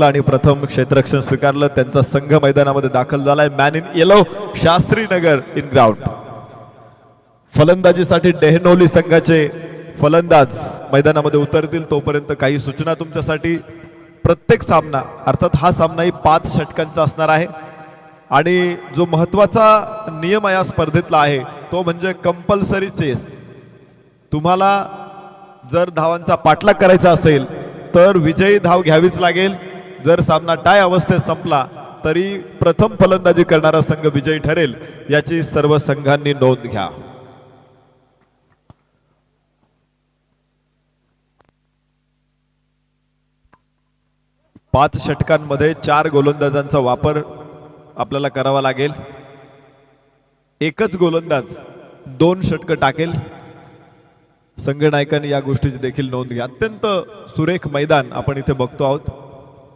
आणि प्रथम क्षेत्ररक्षण स्वीकारलं. त्यांचा संघ मैदानामध्ये दाखल झालाय. Man in yellow Shastri Nagar in ground. फलंदाजीसाठी डेहनोली संघाचे फलंदाज मैदानामध्ये उतरतील. तोपर्यंत काही सूचना तुमच्यासाठी. प्रत्येक सामना अर्थात हा सामनाही 5 षटकांचा असणार आहे आणि जो महत्त्वाचा नियम या स्पर्धेतला आहे तो म्हणजे कंपल्सरी चेस. तुम्हाला जर धावांचा पाठलाग करायचा असेल तर विजयी धाव घ्यावीच लागेल. जर सामना टाय अवस्थेत संपला तरी प्रथम फलंदाजी करणारा संघ विजयी ठरेल याची सर्व संघांनी नोंद घ्या. पाच षटकांमध्ये 4 गोलंदाजांचा वापर आपल्याला करावा लागेल. एकच गोलंदाज 2 षटक टाकेल. संघनायकांनी या गोष्टीची देखील नोंद घ्या. अत्यंत सुरेख मैदान आपण इथे बघतो आहोत.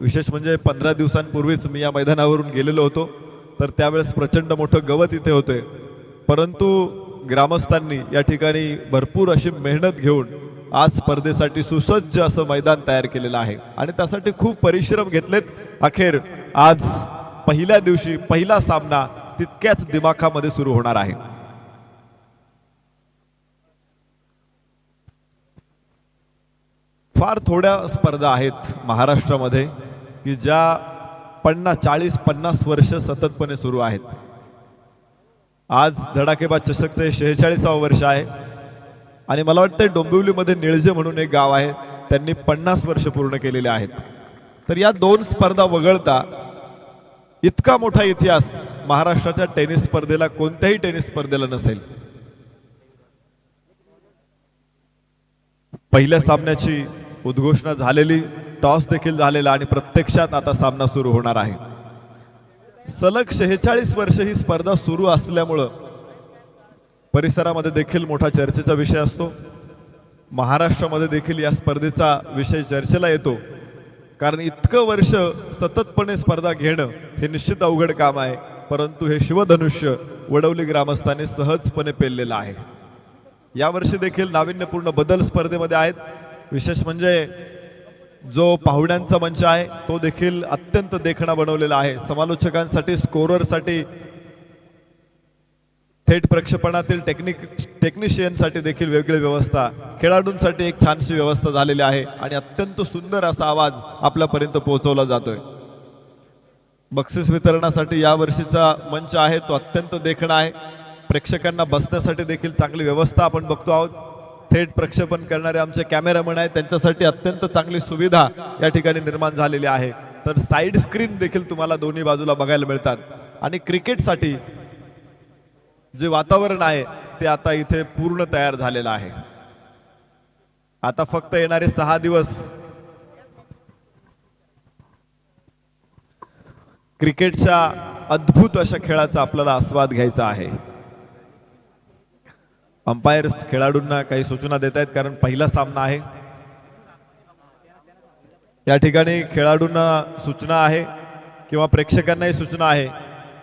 विशेष म्हणजे 15 दिवसांपूर्वीच मी या मैदानावरून गेलेलो होतो तर त्यावेळेस प्रचंड मोठं गवत इथे होते, परंतु ग्रामस्थांनी या ठिकाणी भरपूर अशी मेहनत घेऊन आज स्पर्धेसाठी सुसज्ज असं मैदान तयार केलेलं आहे आणि त्यासाठी खूप परिश्रम घेतलेत. अखेर आज पहिल्या दिवशी पहिला सामना तितक्याच दिमाखामध्ये सुरू होणार आहे. फार थोड्या स्पर्धा आहेत महाराष्ट्रामध्ये की ज्या 40-50 वर्ष सततपणे सुरू आहेत. आज धडाकेबाज चषकचे 46वे वर्ष आहे आणि मला वाटतं डोंबिवलीमध्ये निळजे म्हणून एक गाव आहे, त्यांनी 50 वर्ष पूर्ण केलेले आहेत. तर या 2 स्पर्धा वगळता इतका मोठा इतिहास महाराष्ट्राच्या टेनिस स्पर्धेला कोणत्याही टेनिस स्पर्धेला नसेल. पहिल्या सामन्याची उद्घोषणा झालेली, टॉस देखील झालेला आणि प्रत्यक्षात आता सामना सुरू होणार आहे. सलग 46 वर्ष ही स्पर्धा सुरू असल्यामुळं परिसरामध्ये देखील मोठा चर्चेचा विषय असतो. महाराष्ट्रामध्ये देखील या स्पर्धेचा विषय चर्चेला येतो, कारण इतकं वर्ष सततपणे स्पर्धा घेणं हे निश्चित अवघड काम आहे, परंतु हे शिवधनुष्य वडवली ग्रामस्थांनी सहजपणे पेललेलं आहे. यावर्षी देखील नाविन्यपूर्ण बदल स्पर्धेमध्ये आहेत. विशेष म्हणजे जो पाहुण्यांचा मंच आहे तो देखील अत्यंत देखणा बनवलेला आहे. समालोचकांसाठी, स्कोररसाठी, थेट प्रक्षेपणातील टेक्निशियनसाठी देखील वेगळी व्यवस्था, खेळाडूंसाठी एक छानशी व्यवस्था झालेली आहे आणि अत्यंत सुंदर असा आवाज आपल्यापर्यंत पोहोचवला जातोय. बक्षीस वितरणासाठी या वर्षीचा मंच आहे तो अत्यंत देखणा आहे. प्रेक्षकांना बसण्यासाठी देखील चांगली व्यवस्था आपण बघतो आहोत. थेट प्रक्षेपण करणारे आमचे कॅमेरामन आहेत, त्यांच्यासाठी अत्यंत चांगली सुविधा या ठिकाणी निर्माण झालेली आहे. तर साईड स्क्रीन देखील तुम्हाला दोन्ही बाजूला बघायला मिळतात आणि क्रिकेटसाठी जे वातावरण आहे ते आता इथे पूर्ण तयार झालेलं आहे. आता फक्त येणारे 6 दिवस क्रिकेटच्या अद्भुत अशा खेळाचा आपल्याला आस्वाद घ्यायचा आहे. अंपायर्स खेळाडूंना काही सूचना देत आहेत, कारण पहिला सामना आहे. या ठिकाणी खेळाडूंना सूचना आहे किंवा प्रेक्षकांनाही सूचना आहे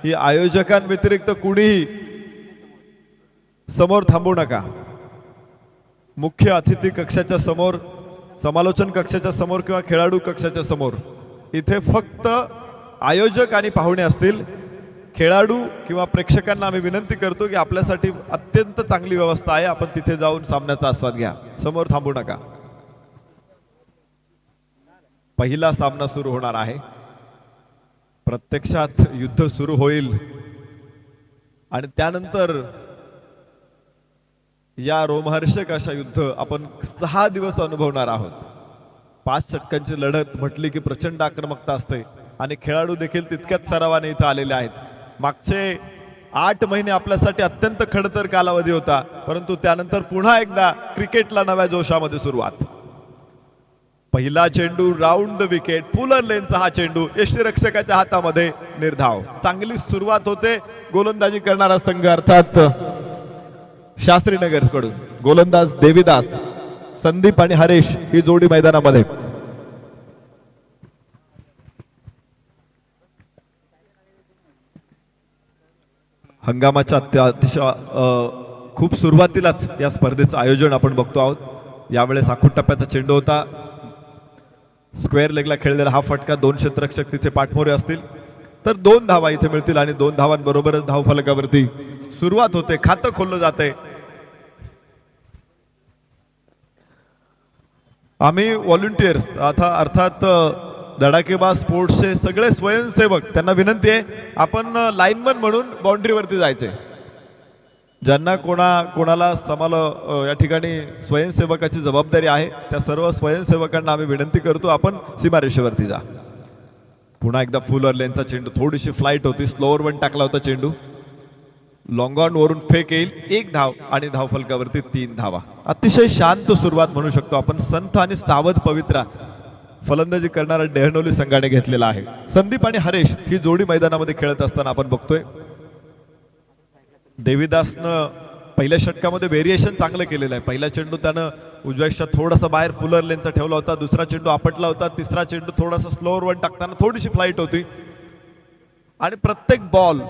की आयोजकांव्यतिरिक्त कुणीही समोर थांबू नका. मुख्य अतिथी कक्षाच्या समोर, समालोचन कक्षाच्या समोर किंवा खेळाडू कक्षाच्या समोर इथे फक्त आयोजक आणि पाहुणे असतील. खेळाडू किंवा प्रेक्षकांना आम्ही विनंती करतो की आपल्यासाठी अत्यंत चांगली व्यवस्था आहे, आपण तिथे जाऊन सामन्याचा आस्वाद घ्या, समोर थांबू नका. पहिला सामना सुरू होणार आहे. प्रत्यक्षात युद्ध सुरू होईल आणि त्यानंतर या रोमहर्षक अशा युद्ध आपण 6 दिवस अनुभवणार आहोत. 5 षटकांची लढत म्हटली की प्रचंड आक्रमकता असते आणि खेळाडू देखील तितक्याच सरावाने इथं आलेले आहेत. मागचे 8 महिने आपल्यासाठी अत्यंत खडतर कालावधी होता, परंतु त्यानंतर पुन्हा एकदा क्रिकेटला नव्या जोशामध्ये सुरुवात. पहिला चेंडू राऊंड द विकेट, फुलर लेनचा हा चेंडू यष्टिरक्षकाच्या हातामध्ये, निर्धाव. चांगली सुरुवात होते. गोलंदाजी करणारा संघ अर्थात शास्त्रीनगर कडून गोलंदाज देवीदास, संदीप आणि हरेश ही जोडी मैदानामध्ये. हंगामाच्या अतिशय खूप सुरुवातीलाच या स्पर्धेचं आयोजन आपण बघतो आहोत. यावेळेस आखूड टप्प्याचा चेंडू होता. स्क्वेअर लेगला खेळलेला हा फटका, 2 क्षेत्ररक्षक तिथे पाठमोरे असतील तर 2 धावा इथे मिळतील आणि 2 धावांबरोबरच धावफलकावरती सुरुवात होते, खातं खोललं जाते. आम्ही व्हॉलंटियर्स अर्थात धडाकेबाज स्पोर्ट्सचे सगळे स्वयंसेवक त्यांना विनंती आहे, आपण लाईनमन म्हणून बाउंड्रीवरती जायचे. ज्यांना कोणाला या ठिकाणी स्वयंसेवकाची जबाबदारी आहे त्या सर्व स्वयंसेवकांना आम्ही विनंती करतो, आपण सीमारेषेवरती जा. पुन्हा एकदा फुल लेनचा चेंडू, थोडीशी फ्लाईट होती, स्लोअर वन टाकला होता चेंडू, लॉंग ऑन वरून फेक येईल, 1 धाव आणि धावफलकावरती 3 धावा. अतिशय शांत सुरुवात म्हणू शकतो आपण. संथ आणि सावध पवित्रा फलंदाजी करणारा डेहनोली संघाने घेतलेला आहे. संदीप आणि हरेश ही जोडी मैदानामध्ये खेळत असताना आपण बघतोय. देवीदासनं पहिल्या षटकामध्ये व्हेरिएशन चांगलं केलेलं आहे. पहिला चेंडू त्यानं उजव्याच्या थोडासा बाहेर फुलर लेनचा ठेवला होता, दुसरा चेंडू आपटला होता, तिसरा चेंडू थोडासा स्लोअर वन टाकताना थोडीशी फ्लाईट होती आणि प्रत्येक बॉल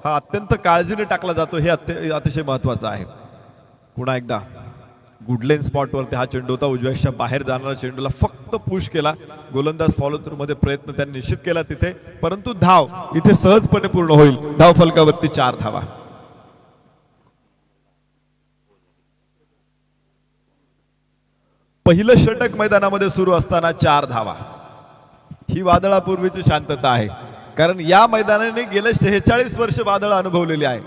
हा अत्यंत काळजीने टाकला जातो, हे अतिशय महत्वाचं आहे. पुन्हा एकदा गुडलेन स्पॉटवरती हा चेंडू होता, उजव्याच्या बाहेर जाणारा चेंडूला फक्त पुश केला. गोलंदाज फॉलो थ्रू मध्ये प्रयत्न त्यांनी निश्चित केला तिथे, परंतु धाव इथे सहजपणे पूर्ण होईल. धावफलकावरती 4 धावा. पहिलं षटक मैदानामध्ये सुरू असताना 4 धावा. ही वादळापूर्वीची शांतता आहे, कारण या मैदानाने गेले 46 वर्ष वादळ अनुभवलेली आहे.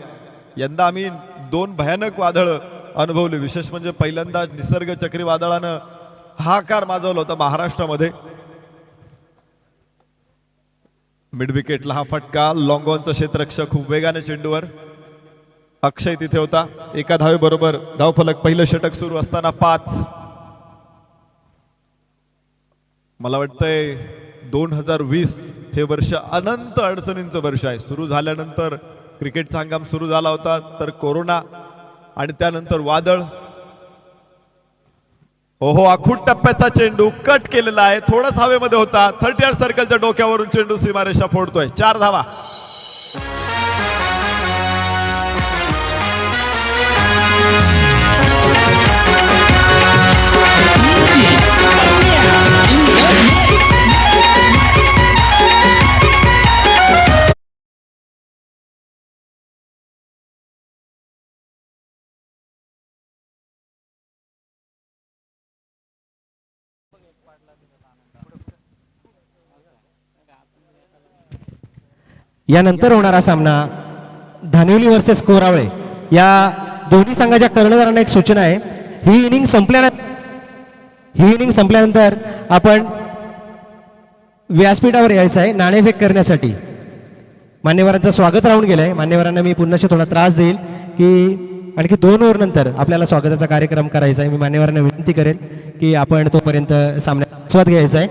यंदा आम्ही 2 भयानक वादळ अनुभवले. विशेष म्हणजे पहिल्यांदा निसर्ग चक्रीवादळानं हाहाकार माजवला होता महाराष्ट्रामध्ये. मिड विकेटला हा फटका, लॉंग ऑनचा क्षेत्ररक्षक खूप वेगाने चेंडूवर, अक्षय तिथे होता. 1 धावेबरोबर धावफलक. पहिलं षटक सुरू असताना 5. मला वाटतंय 2020 हे वर्ष अनंत अडचणींचं वर्ष आहे. सुरू झाल्यानंतर क्रिकेटचा हंगाम सुरू झाला होता, तर कोरोना आणि त्यानंतर वादळ. ओहो, आखूट टप्प्याचा चेंडू कट केलेला आहे, थोडाच हवेमध्ये होता. 30 सर्कलच्या डोक्यावरून चेंडू सीमारेषा फोडतोय. 4 धावा. यानंतर होणारा सामना धानिवली वर्सेस कोरावळे. या दोन्ही संघाच्या कर्णधारांना एक सूचना आहे, ही इनिंग संपल्यानंतर आपण व्यासपीठावर यायचं आहे नाणेफेक करण्यासाठी. मान्यवरांचं स्वागत राहून गेलंय. मान्यवरांना मी पुन्हा थोडा त्रास देईल की आणखी 2 ओव्हर नंतर आपल्याला स्वागताचा कार्यक्रम करायचा आहे. मी मान्यवरांना विनंती करेन की आपण तोपर्यंत सामन्यात स्वागत घ्यायचा आहे.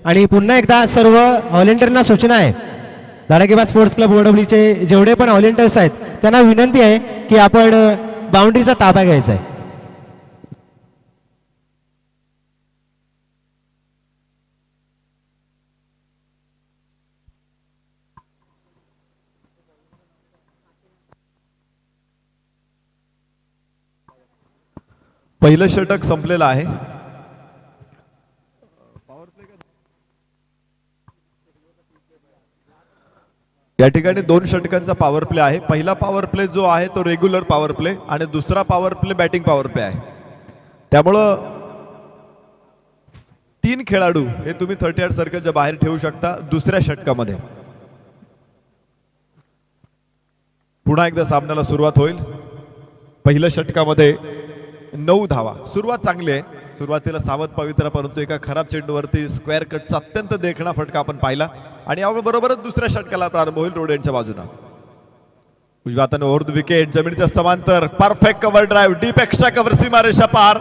आणि पुन्हा एकदा सर्व व्हॉलेंटियरना सूचना आहे, धडाकेबाज स्पोर्ट्स क्लब वडवलीचे जेवढे पण व्हॉलेंटियर्स आहेत त्यांना विनंती आहे की आपण बाउंड्रीचा ताबा घ्यायचा आहे. पहिलं षटक संपलेलं आहे. या ठिकाणी 2 षटकांचा पॉवर प्ले आहे. पहिला पॉवर प्ले जो आहे तो रेग्युलर पॉवर प्ले आणि दुसरा power play batting power play आहे. त्यामुळं 3 खेळाडू हे तुम्ही 30 सर्कलच्या बाहेर ठेवू शकता दुसऱ्या षटकामध्ये. पुन्हा एकदा सामन्याला सुरुवात होईल. पहिल्या षटकामध्ये 9 धावा. सुरुवात चांगली आहे. सुरुवातीला सावध पवित्रा, परंतु एका खराब चेंडूवरती स्क्वेअर कटचा अत्यंत देखणा फटका आपण पाहिला आणि याबरोबरच दुसऱ्या षटकाला प्रारंभ होईल रोडेंच्या बाजूला. उजव्या हाताने ओव्हर द विकेट, जमिनीच्या समांतर perfect cover drive, deep extra cover, सीमारेषा पार.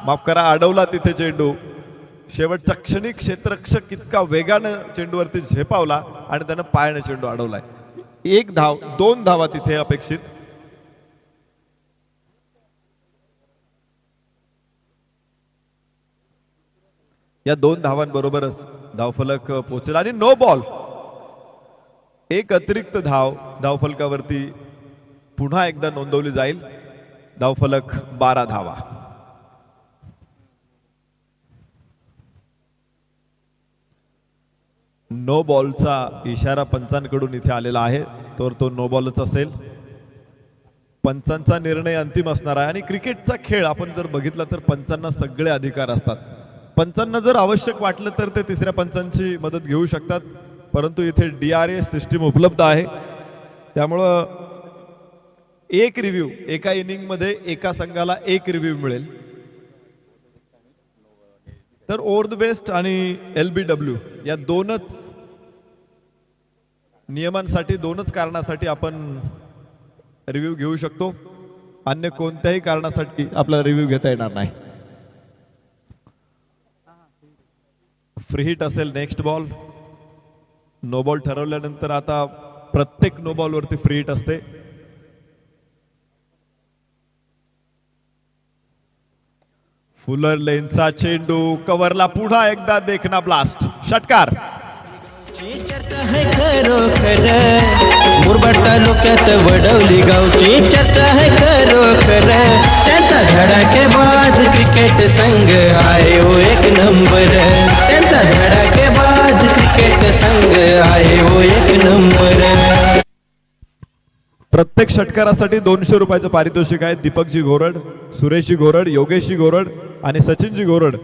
माफ करा, अडवला तिथे चेंडू. शेवटच्या क्षणी क्षेत्ररक्षक इतका वेगानं चेंडूवरती झेपावला आणि त्यानं पायाने चेंडू अडवलाय. 1 धाव, 2 धावा तिथे अपेक्षित. या 2 धावांबरोबरच धावफलक पोहोचेल आणि नो बॉल. 1 अतिरिक्त धाव धावफलकावरती पुन्हा एकदा नोंदवली जाईल. धावफलक 12 धावा. नो बॉलचा इशारा पंचांकडून इथे आलेला आहे, तर तो नो बॉलच असेल. पंचांचा निर्णय अंतिम असणार आहे. आणि क्रिकेटचा खेळ आपण जर बघितला तर पंचांना सगळे अधिकार असतात. पंचांना जर आवश्यक वाटलं तर ते तिसऱ्या पंचांची मदत घेऊ शकतात, परंतु इथे DRS सिस्टीम उपलब्ध आहे. त्यामुळं एक रिव्ह्यू, एका इनिंग मध्ये एका संघाला एक रिव्ह्यू मिळेल. तर ओव्हर द बेस्ट आणि LBW या दोनच नियमांसाठी, दोनच कारणासाठी आपण रिव्ह्यू घेऊ शकतो. अन्य कोणत्याही कारणासाठी आपला रिव्ह्यू घेता येणार नाही. फ्री हिट असेल नेक्स्ट बॉल. नो बॉल ठरवल्यानंतर आता प्रत्येक नो बॉल वरती फ्री हिट असते. फुलर लेनचा चेंडू कव्हरला, पुन्हा एकदा देखना ब्लास्ट, षटकार. है खरोखर मुरबाड तालुक्यात वडवली गावची चर्चा आहे खरोखर. त्यांचा धडाकेबाज क्रिकेट संघ आहे हो एक नंबर. त्यांचा धडाकेबाज क्रिकेट संघ आहे हो एक नंबर. प्रत्येक षटकारासाठी 200 रुपयाचं पारितोषिक आहे. दीपकजी घोरड, सुरेशजी घोरड, योगेशजी घोरड आणि सचिनजी घोरड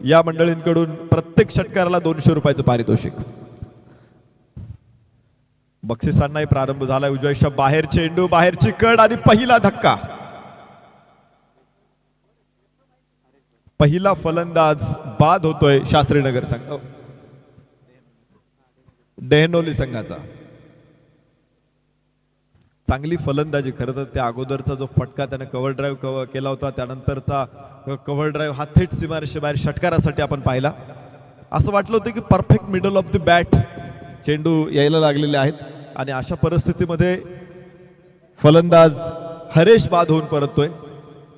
या मंडळींकडून प्रत्येक षटकाराला 200 रुपयाचं पारितोषिक. बक्षिसांनाही प्रारंभ झालाय. उजव्याच्या बाहेर चेंडू, बाहेरची कड आणि पहिला धक्का. पहिला फलंदाज बाद होतोय शास्त्रीनगर संघ, डेहनोली संघाचा. चांगली फलंदाजी. खरं तर त्या अगोदरचा जो फटका त्याने कव्हर ड्राईव्ह केला होता, त्यानंतरचा कव्हर ड्राईव्ह हा थेट सीमारेषेबाहेर षटकारासाठी आपण पाहिला. असं वाटलं होतं की perfect middle of the bat चेंडू यायला लागलेले आहेत. आणि अशा परिस्थितीमध्ये फलंदाज हरेश बाद होऊन परततोय.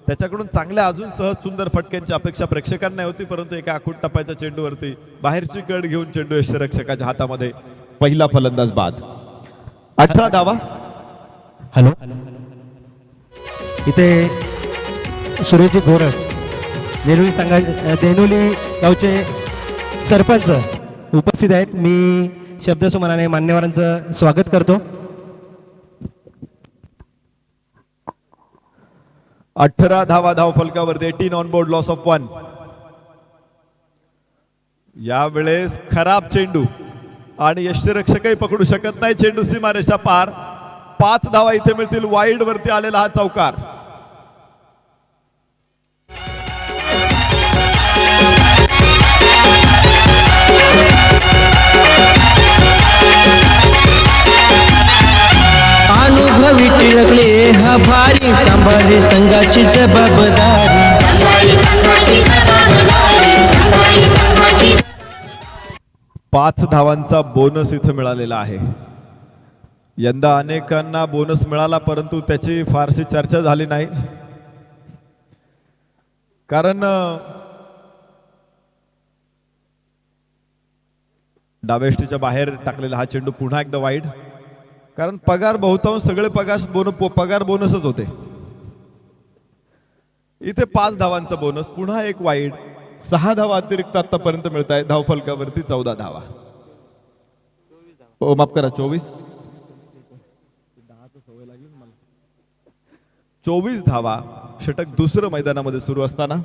त्याच्याकडून चांगल्या अजून सहज सुंदर फटक्यांची अपेक्षा प्रेक्षकांना होती, परंतु एका आखूट टप्प्याच्या चेंडूवरती बाहेरची कड घेऊन चेंडू यष्टिरक्षकाच्या हातामध्ये. पहिला फलंदाज बाद. 18 धावा. हॅलो, इथे सुरेशजी घोरड, देनोली गावचे सरपंच उपस्थित आहेत. मी शब्दसुमनाने मान्यवरांचं स्वागत करतो. 18 धावा धावफलकावरती. 18 ऑन बोर्ड, लॉस ऑफ 1. यावेळेस खराब चेंडू आणि यष्टिरक्षकही पकडू शकत नाही. चेंडू सीमारेषा पार. 5 धावा इथे मिळतील. वाईड वरती आलेला हा चौकार. अनुभवी टिळकले हा भारी, सांभाळली संघाची जबाबदारी. 5 धावांचा बोनस इथे मिळालेला आहे. यंदा अनेकांना बोनस मिळाला, परंतु त्याची फारशी चर्चा झाली नाही. कारण डावेष्टीच्या बाहेर टाकलेला हा चेंडू पुन्हा एकदा वाईड. कारण पगार बहुतांश सगळे पगार बोनसच होते. इथे 5 धावांचा बोनस, पुन्हा एक वाईड. 6 धावा अतिरिक्त आतापर्यंत मिळत आहे. धावफलकावरती 14 धावा. माफ करा, 24 धावा. षटक दुसरं मैदानामध्ये सुरू असताना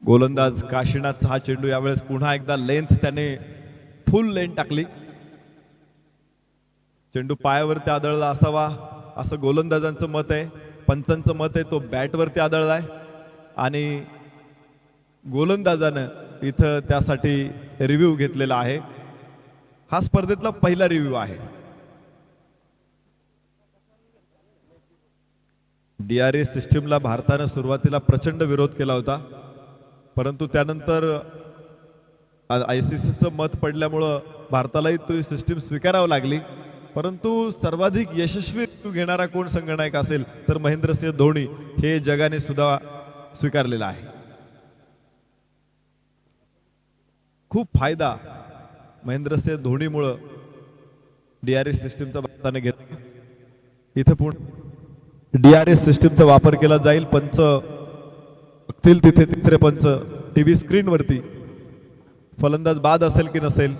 गोलंदाज काशीनाथचा हा चेंडू यावेळेस पुन्हा एकदा लेंथ त्याने फुल लेंथ टाकली. चेंडू पायावरती आदळला असावा असं गोलंदाजांचं मत आहे. पंचांचं मत आहे तो बॅटवरती आदळलाय आणि गोलंदाजानं इथं त्यासाठी रिव्ह्यू घेतलेला आहे. हा स्पर्धेतला पहिला रिव्ह्यू आहे. DRS सिस्टीमला भारतानं सुरुवातीला प्रचंड विरोध केला होता, परंतु त्यानंतर ICCचं मत पडल्यामुळं भारतालाही ती सिस्टीम स्वीकारावी लागली. परंतु सर्वाधिक यशस्वी घेणारा कोण संगणक असेल तर महेंद्रसिंह धोनी हे जगाने सुद्धा स्वीकारलेला आहे. खूप फायदा महेंद्रसिंह धोनीमुळं DRS सिस्टीमचा भारताने घेतला. इथं पुन्हा DRS सिस्टीमचा वापर केला जाईल. पंच बघतील तिथे तिसरे पंच टीव्ही स्क्रीनवरती. फलंदाज बाद असेल की नसेल,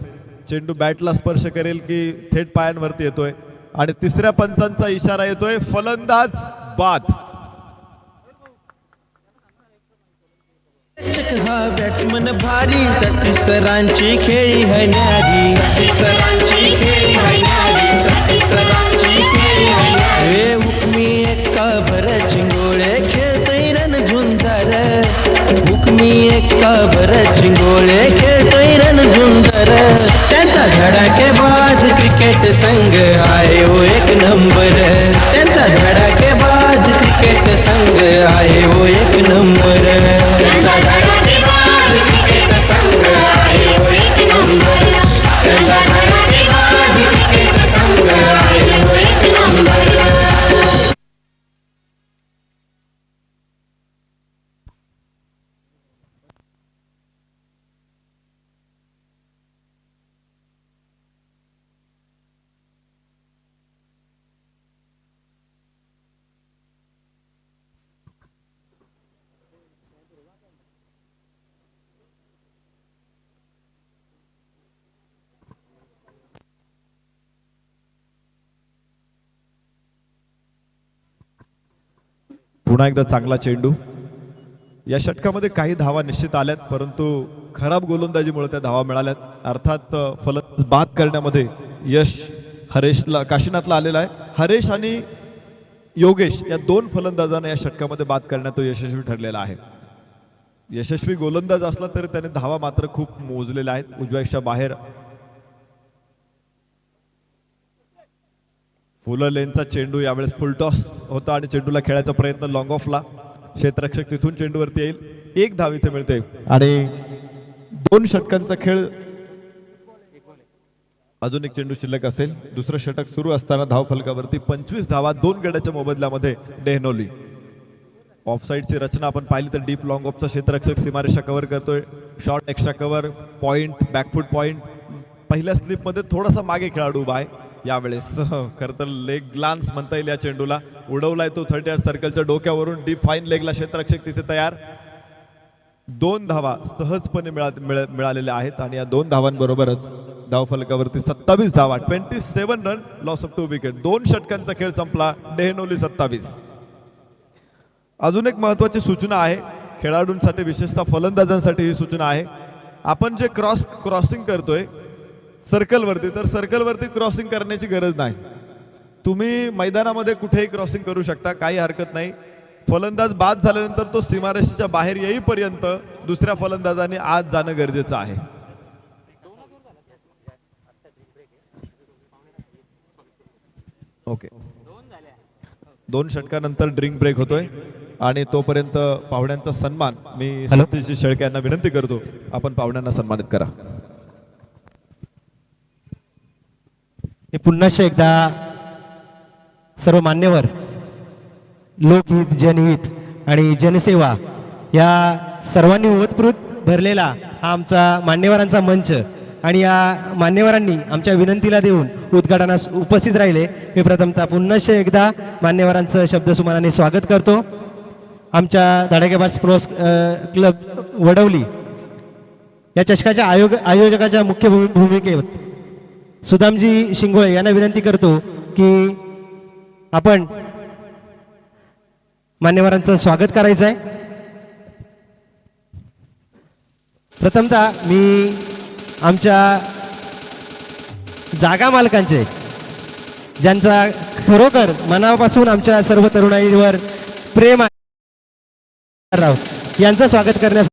चेंडू बॅटला स्पर्श करेल की थेट पायांवरती येतोय, आणि तिसऱ्या पंचांचा इशारा येतोय फलंदाज बाद. हा बॅट्समन भारी 36 रनांची खेळी है न्यारी 36 रनांची खेळी है न्यारी 36 रनांची खेळी है न्यारी हे हुकमी एक्का भर चिंगोळे खेळतोय रन झुंजार हुकमी एक्का भर चिंगोळे खेळतोय रन झुंजार त्यांचा धडाकेबाज क्रिकेट संघ आहे हो एक नंबर त्यांचा धडाकेबाज क्रिकेट संघ आहे हो एक नंबर त्यांचा धडाकेबाज क्रिकेट संघ आहे हो एक नंबर त्यांचा धडाकेबाज क्रिकेट संघ आहे हो एक नंबर. पुन्हा एकदा चांगला चेंडू. या षटकामध्ये काही धावा निश्चित आल्यात, परंतु खराब गोलंदाजीमुळे त्या धावा मिळाल्यात. अर्थात फलंदाज बाद करण्यामध्ये यश हरेशला काशीनाथला आलेला आहे. हरेश आणि योगेश या दोन फलंदाजांना या षटकामध्ये बाद करण्यात तो यशस्वी ठरलेला आहे. यशस्वी गोलंदाज असला तरी त्याने धावा मात्र खूप मोजलेल्या आहेत. उजव्याच्या बाहेर फुलं लेनचा चेंडू यावेळेस फुलटॉस होता आणि चेंडूला खेळायचा प्रयत्न लॉंग ऑफला. क्षेत्ररक्षक तिथून चेंडूवरती येईल. एक धाव इथे मिळते आणि दोन षटकांचा खेळ. अजून एक चेंडू शिल्लक असेल. दुसरं षटक सुरू असताना धाव फलकावरती 25 धावा 2 गड्याच्या मोबदल्यामध्ये डेहनोली. ऑफसाईडची रचना आपण पाहिली तर डीप लॉंग ऑफचा क्षेत्ररक्षक सीमारेषा कव्हर करतोय. Short extra cover point back foot point. पहिल्या स्लिपमध्ये थोडासा मागे खेळाडू उभा आहे. यावेळेस खरं तर लेग ग्लान्स म्हणता येईल या चेंडूला. उडवलाय तो 30 यार्ड सर्कलच्या डोक्यावरून. डीप फाईन लेगला क्षेत्ररक्षक तिथे तयार. 2 धावा सहजपणे मिळालेल्या आहेत आणि या 2 धावांबरोबरच धाव फलकावरती 27 धावा 27 रन लॉस ऑफ 2 विकेट. 2 षटकांचा खेळ संपला. डेहनोली 27. अजून एक महत्वाची सूचना आहे खेळाडूंसाठी, विशेषतः फलंदाजांसाठी ही सूचना आहे. आपण जे क्रॉसिंग करतोय सर्कलवरती, तर सर्कलवरती क्रॉसिंग करण्याची गरज नाही. तुम्ही मैदानामध्ये कुठेही क्रॉसिंग करू शकता, काही हरकत नाही. फलंदाज बाद झाल्यानंतर तो सीमारेषेच्या बाहेर येईपर्यंत दुसऱ्या फलंदाजाने आत जाणं गरजेचं आहे. ओके, 2 षटकानंतर ड्रिंक ब्रेक होतोय आणि तोपर्यंत पाहुण्यांचा सन्मान मी सतीशजी शेळके यांना विनंती करतो, आपण पाहुण्यांना सन्मानित करा. मी पुन्हा एकदा सर्व मान्यवर, लोकहित, जनहित आणि जनसेवा या सर्वांनी ओतप्रोत भरलेला हा आमचा मान्यवरांचा मंच आणि या मान्यवरांनी आमच्या विनंतीला देऊन उद्घाटनास उपस्थित राहिले. मी प्रथमतः पुन्हा एकदा मान्यवरांचं शब्दसुमनाने स्वागत करतो. आमच्या धडाकेबाज स्पोर्ट्स क्लब वडवली या चषकाच्या आयोजकाच्या मुख्य भूमिकेत सुदामजी शिंगोळे यांना विनंती करतो की आपण मान्यवरांचं स्वागत करायचं आहे. प्रथमतः मी आमच्या जागा मालकांचे, ज्यांचा खरोखर मनापासून आमच्या सर्व तरुणाईवर प्रेम आहे, यांचं स्वागत करण्यास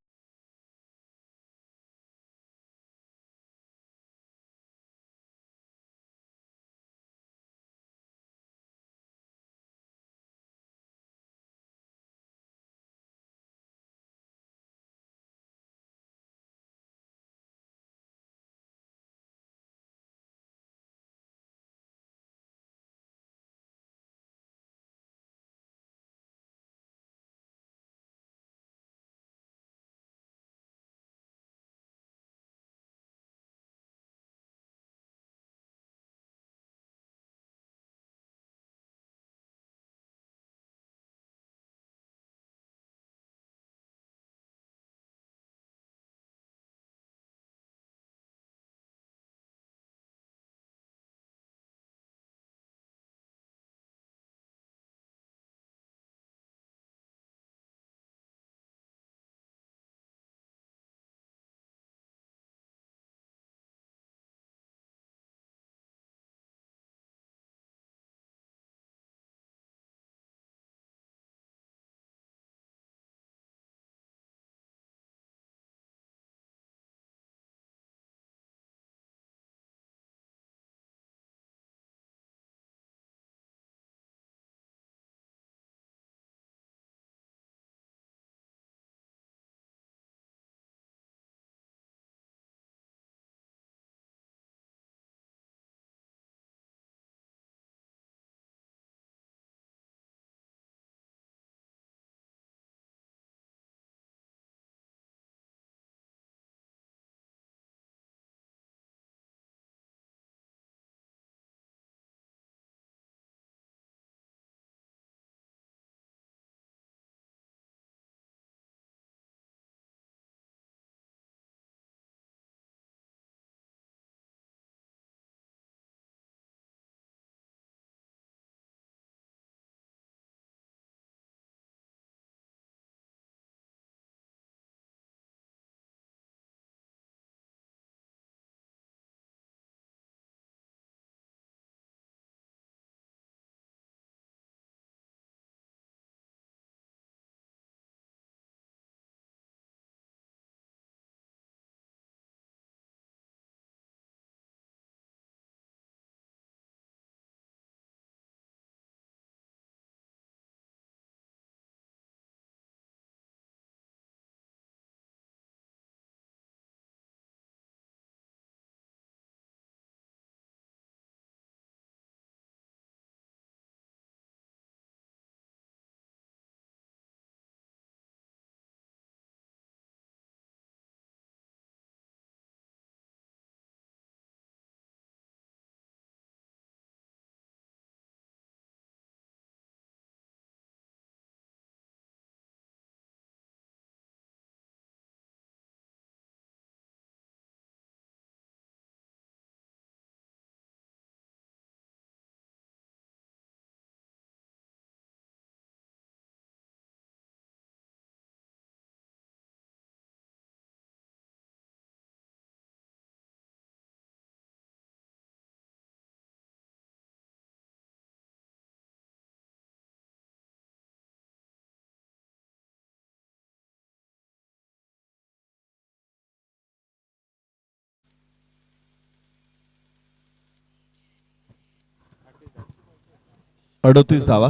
38 धावा.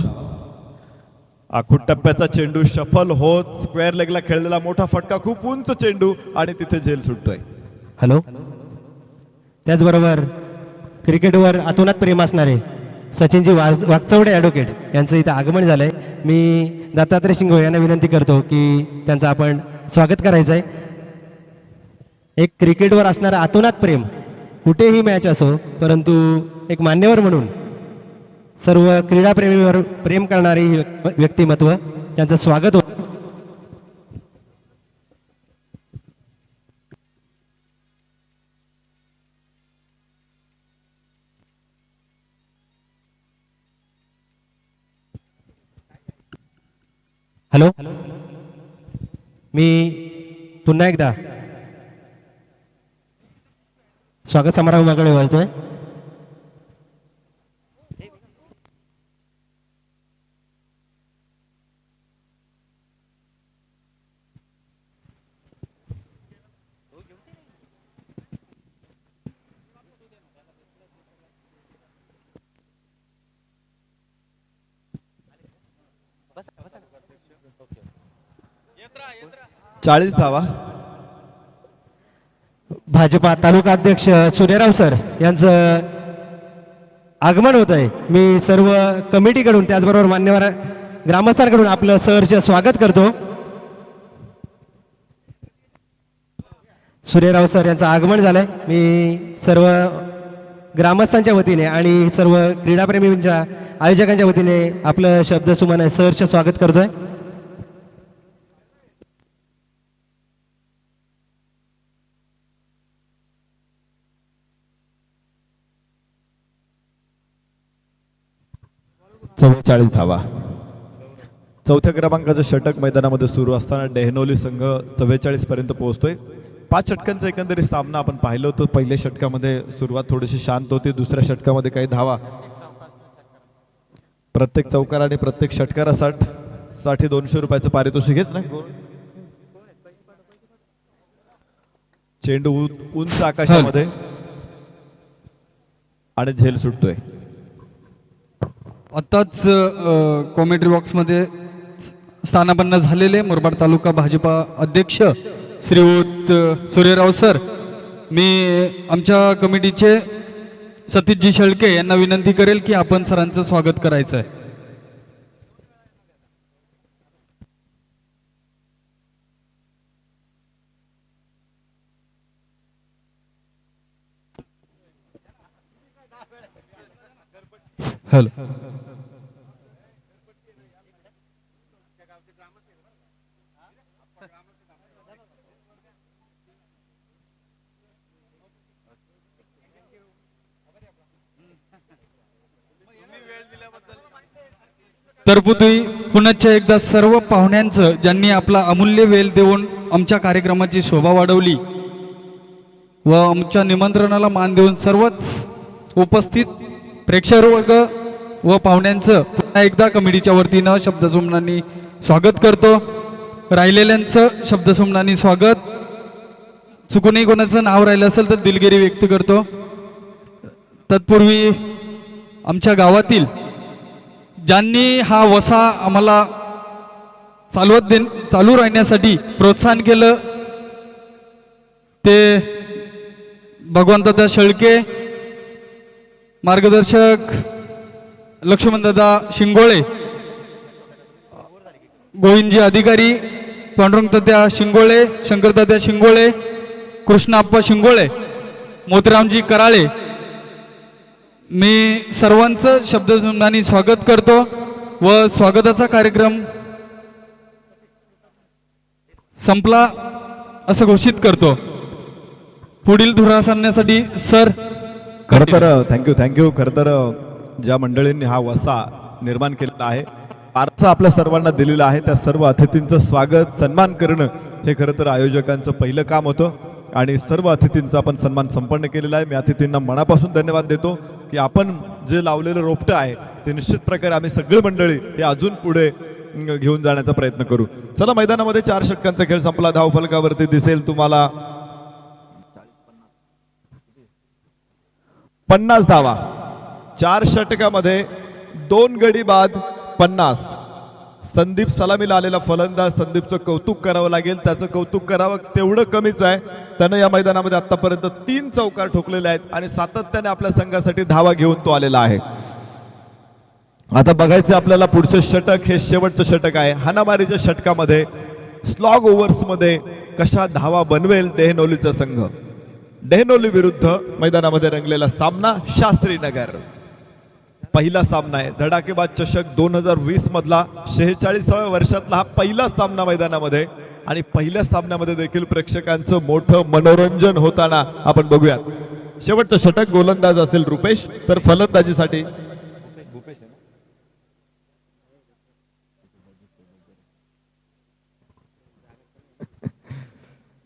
आखूड टप्प्याचा चेंडू शफल होत स्क्वेअर लेगला खेळलेला मोठा फटका, खूप उंच चेंडू आणि तिथे झेल सुटतोय. हॅलो. त्याचबरोबर क्रिकेटवर अतोनात प्रेम असणारे सचिनजी वागचौडे ॲडव्होकेट यांचं इथं आगमन झालंय. मी दत्तात्रय शिंगोळे यांना विनंती करतो की त्यांचं आपण स्वागत करायचं आहे. एक क्रिकेटवर असणारं अतोनात प्रेम, कुठेही मॅच असो, परंतु एक मान्यवर म्हणून सर्व क्रीडाप्रेमीवर प्रेम करणारी व्यक्तिमत्व, त्यांचं स्वागत होतं. हॅलो. मी पुन्हा एकदा स्वागत समारंभाकडे वळतोय. चाळीस धावा. भाजपा तालुका अध्यक्ष सूर्यराव सर यांचं आगमन होत आहे. मी सर्व कमिटीकडून त्याचबरोबर मान्यवर ग्रामस्थांकडून आपलं सहर्ष स्वागत करतो. सूर्यराव सर यांचं आगमन झालंय. मी सर्व ग्रामस्थांच्या वतीने आणि सर्व क्रीडाप्रेमींच्या आयोजकांच्या वतीने आपलं शब्दसुमन सहर्ष स्वागत करतोय. चव्वेचाळीस धावा. चौथ्या क्रमांकाचं षटक मैदानामध्ये सुरू असताना डेहनोली संघ 44 पर्यंत पोहोचतोय. 5 षटकांचा एकंदरीत सामना आपण पाहिलं होतं. पहिल्या षटकामध्ये सुरुवात थोडीशी शांत होती, दुसऱ्या षटकामध्ये काही धावा. प्रत्येक चौकार आणि प्रत्येक षटकारासाठी 200 रुपयाचं पारितोषिक घेत ना. चेंडू उंच आकाशामध्ये आणि झेल सुटतोय. आत्ताच कॉमेंट्री बॉक्समध्ये स्थानापन्न झालेले मुरबाड तालुका भाजपा अध्यक्ष श्रीयुत सूर्यराव सर, मी आमच्या कमिटीचे सतीशजी शेळके यांना विनंती करेल की आपण सरांचं स्वागत करायचं आहे. हॅलो. तरपुती पुनश्च एकदा सर्व पाहुण्यांचं ज्यांनी आपला अमूल्य वेळ देऊन आमच्या कार्यक्रमाची शोभा वाढवली व आमच्या निमंत्रणाला मान देऊन सर्वच उपस्थित प्रेक्षक वर्ग व पाहुण्यांचं पुन्हा एकदा कमिटीच्या वतीनं शब्दसुमनांनी स्वागत करतो. राहिलेल्यांचं शब्दसुमनांनी स्वागत. चुकूनही कोणाचं नाव राहिलं असेल तर दिलगिरी व्यक्त करतो. तत्पूर्वी आमच्या गावातील ज्यांनी हा वसा आम्हाला चालू राहण्यासाठी प्रोत्साहन केलं ते भगवंतदादा शेळके, मार्गदर्शक लक्ष्मणदादा शिंगोळे, गोविंदजी अधिकारी, पांडुरंगदादा शिंगोळे, शंकरदादा शिंगोळे, कृष्णाप्पा शिंगोळे, मोतीरामजी कराळे, मी सर्वांचं शब्दसुमनांनी स्वागत करतो व स्वागताचा कार्यक्रम संपला असं घोषित करतो. पुढील धुरा साधण्यासाठी सर. खरं तर थँक्यू. खरं तर ज्या मंडळींनी हा वसा निर्माण केलेला आहे, अर्थ आपल्या सर्वांना दिलेला आहे, त्या सर्व अतिथींचं स्वागत सन्मान करणं हे खरं तर आयोजकांचं पहिलं काम होतं आणि सर्व अतिथींचा आपण सन्मान संपन्न केलेला आहे. मी अतिथींना मनापासून धन्यवाद देतो की आपण जे लावलेलं रोपटं आहे ते निश्चित प्रकारे आम्ही सगळी मंडळी हे अजून पुढे घेऊन जाण्याचा प्रयत्न करू. चला, मैदानामध्ये 4 षटकांचा खेळ संपला. धावफलकावरती दिसेल तुम्हाला 50 धावा. 4 षटकामध्ये 2 गडी बाद 50. संदीप सलामीला आलेला फलंदाज, संदीपचं कौतुक करावं लागेल, त्याचं कौतुक करावं तेवढं कमीच आहे. त्यानं या मैदानामध्ये आतापर्यंत 3 चौकार ठोकलेले आहेत आणि सातत्याने आपल्या संघासाठी धावा घेऊन तो आलेला आहे. आता बघायचं आपल्याला पुढचं षटक, हे शेवटचं षटक आहे. हाणामारीच्या षटकामध्ये स्लॉग ओव्हर्स मध्ये कशा धावा बनवेल डेहनोलीचा संघ. डेहनोली विरुद्ध मैदानामध्ये रंगलेला सामना शास्त्रीनगर. पहिला सामना आहे धडाकेबाज चषक 2020 मधला 46व्या वर्षातला हा पहिला सामना मैदानामध्ये, आणि पहिल्या सामन्यामध्ये देखील प्रेक्षकांचं मोठं मनोरंजन होताना आपण बघूयात. शेवटचं षटक गोलंदाज असेल रुपेश, तर फलंदाजीसाठी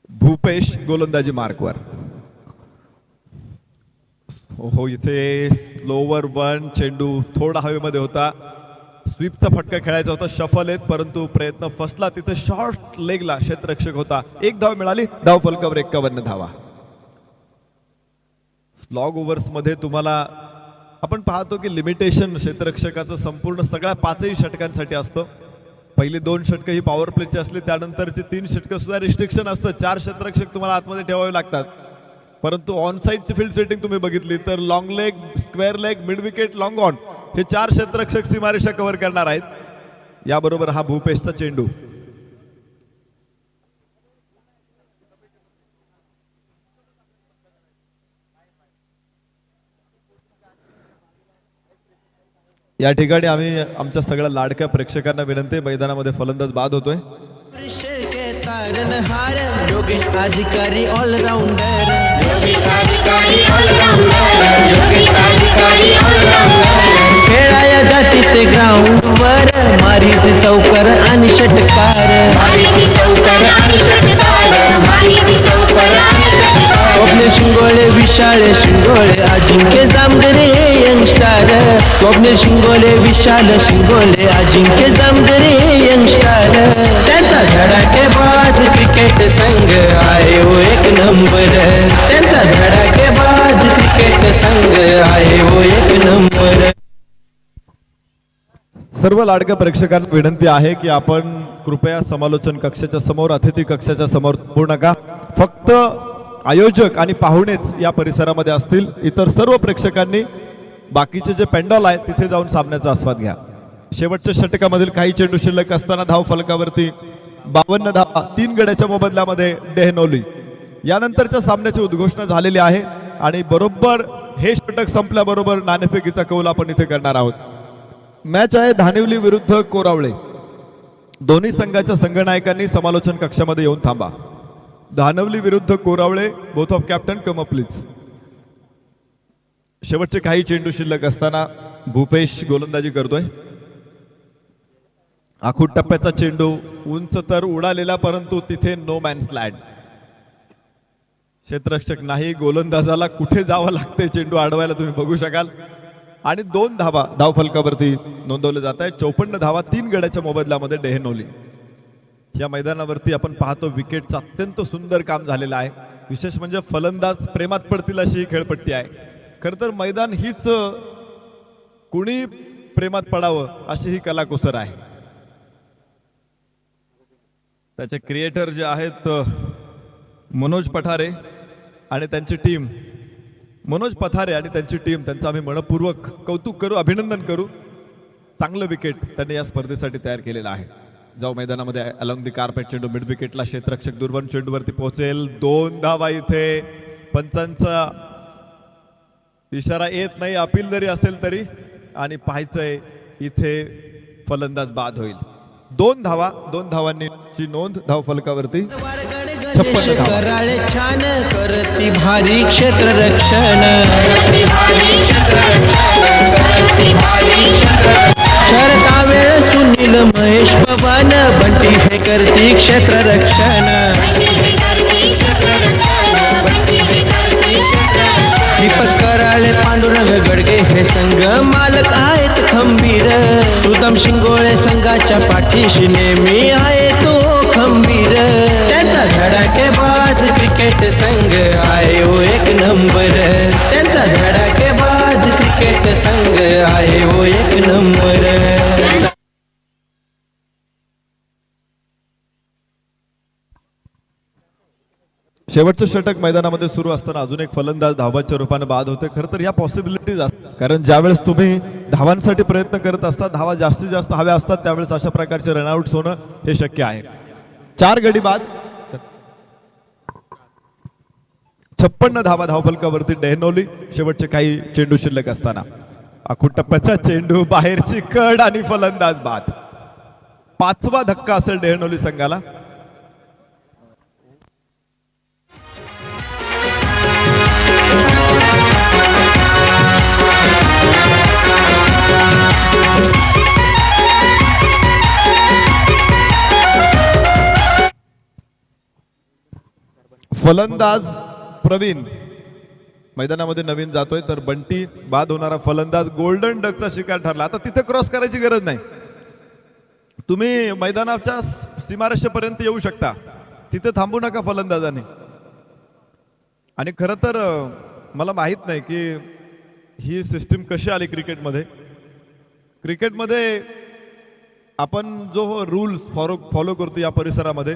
भूपेश गोलंदाजी मार्कवर. हो, इथे स्लोवर वन, चेंडू थोडा हवेमध्ये होता, स्वीपचा फटका खेळायचा होता, शफल येत, परंतु प्रयत्न फसला. तिथे शॉर्ट लेगला क्षेत्ररक्षक होता. 1 धाव मिळाली, धाव फलकावर 51 धावा. स्लॉग ओव्हर्स मध्ये तुम्हाला आपण पाहतो की लिमिटेशन क्षेत्ररक्षकाचं संपूर्ण सगळ्या 5ही षटकांसाठी असतं. पहिली 2 षटकं ही पॉवर प्लेची असली, त्यानंतरची 3 षटकं सुद्धा रिस्ट्रिक्शन असतं. 4 क्षेत्ररक्षक तुम्हाला आतमध्ये ठेवावे लागतात. परंतु ऑन साईडची फील्ड सेटिंग तुम्ही बघितली तर long leg, square leg, mid wicket, long on हे 4 क्षेत्ररक्षक सीमारेषा कव्हर करणार आहेत. याबरोबर हा भूपेशचा चेंडू. या ठिकाणी आम्ही आमच्या सगळ्या लाडक्या प्रेक्षकांना विनंती, मैदानामध्ये फलंदाज बाद होतोय. तारणहार योगेश अधिकारी ऑलराउंडर. खेळाया जाती ते ग्राउंड वर, मारीचे चौकर आणि षटकार. स्वप्ने शिंगोळे, विशाळे शिंगोळे, अजिंक्य जामगरे यंगस्टार. स्वप्ने शिंगोळे, विशाल शिंगोळे, अजिंक्य जामगरे यंगस्टार. त्यांचा धडाकेबाज क्रिकेट संघ आहे हो 1 नंबर. त्यांचा धडाकेबाज क्रिकेट संघ आहे हो 1 नंबर. सर्व लाडक्या प्रेक्षकांना विनंती आहे की आपण कृपया समालोचन कक्षाच्या समोर, अतिथी कक्षाच्या समोर होऊ नका. फक्त आयोजक आणि पाहुणेच या परिसरामध्ये असतील. इतर सर्व प्रेक्षकांनी बाकीचे जे पेंडॉल आहे तिथे जाऊन सामन्याचा आस्वाद घ्या. शेवटच्या षटकामधील काही चेंडू शिल्लक असताना धाव फलकावरती 52 धावा 3 गड्याच्या मोबदल्यामध्ये डेहनोली. यानंतरच्या सामन्याची उद्घोषणा झालेली आहे आणि बरोबर हे षटक संपल्याबरोबर नाणेफेकीचा कौल आपण इथे करणार आहोत. मॅच आहे धानिवली विरुद्ध कोरावळे. दोन्ही संघाच्या संघनायकांनी समालोचन कक्षामध्ये येऊन थांबा. धानवली विरुद्ध Koravale, both of captain come up please. शेवटचे काही चेंडू शिल्लक असताना भूपेश गोलंदाजी करतोय. आखूड टप्प्याचा चेंडू उंच तर उडालेला, परंतु तिथे नो मॅन्स लँड. क्षेत्ररक्षक नाही, गोलंदाजाला कुठे जावं लागते चेंडू अडवायला तुम्ही बघू शकाल. आणि 2 धावा धाव फलकावरती नोंदवले जात आहेत. 54 धावा 3 गड्याच्या मोबदल्यामध्ये डेहनोली. या मैदानावरती आपण पाहतो विकेटचं अत्यंत सुंदर काम झालेलं आहे. विशेष म्हणजे फलंदाज प्रेमात पडतील अशी ही खेळपट्टी आहे. खर तर मैदान हीच कुणी प्रेमात पडावं अशी ही कलाकुसर आहे. त्याचे क्रिएटर जे आहेत मनोज पठारे आणि त्यांची टीम, मनोज पठारे आणि त्यांची टीम, त्यांचं आम्ही मनपूर्वक कौतुक करू, अभिनंदन करू. चांगलं विकेट त्यांनी या स्पर्धेसाठी तयार केलेलं आहे. जाऊ मैदानामध्ये अलॉंग दी कार्पेट चेंडू मिड विकेटला क्षेत्ररक्षक दुर्वन चेंडूवरती पोहोचेल. 2 धावा इथे. पंचांचा इशारा येत नाही, अपील जरी असेल तरी, आणि पाहायचंय इथे फलंदाज बाद होईल. 2 धावा, 2 धावांची नोंद धाव फलकावरती. 56 धावा. कराळे छान करती भारी क्षेत्ररक्षण. शरता वेळ सुनील महेश पवन, बंटी हे करती क्षेत्ररक्षण. दीपक कराळे, पांडुरंग गडगे हे संघ मालक आहेत खंबीर. सुदाम शिंगोळे संघाच्या पाठीशी नेहमी आहे तो खंबीर. त्यांचा धडाकेबाज क्रिकेट संघ आहे हो 1 नंबर. त्यांचा धडाकेबाज क्रिकेट संघ आहे हो एक नंबर. शेवटचं षटक मैदानामध्ये सुरू असताना अजून एक फलंदाज धावाच्या रूपाने बाद होते. खरं तर या पॉसिबिलिटीज असतात, कारण ज्यावेळेस तुम्ही धावांसाठी प्रयत्न करत असता, धावा जास्तीत जास्त हव्या असतात, त्यावेळेस अशा प्रकारचे रनआउट्स होणं हे शक्य आहे. 4 गडी बाद, 56 धावा धावफलकावरती डेहनोली. शेवटचे काही चेंडू शिल्लक असताना आखूड टप्प्याचा चेंडू, बाहेरची कड आणि फलंदाज बाद. 5वा धक्का असेल डेहनोली संघाला. फलंदाज प्रवीण मैदानामध्ये नवीन जातोय, तर बंटी बाद होणारा फलंदाज गोल्डन डकचा शिकार ठरला. आता तिथे क्रॉस करायची गरज नाही, तुम्ही मैदानाच्या सीमारेषेपर्यंत येऊ शकता, तिथे थांबू नका फलंदाजाने. आणि खरं तर मला माहित नाही की ही सिस्टीम कशी आली क्रिकेटमध्ये. क्रिकेटमध्ये आपण जो रूल्स फॉलो करतो या परिसरामध्ये,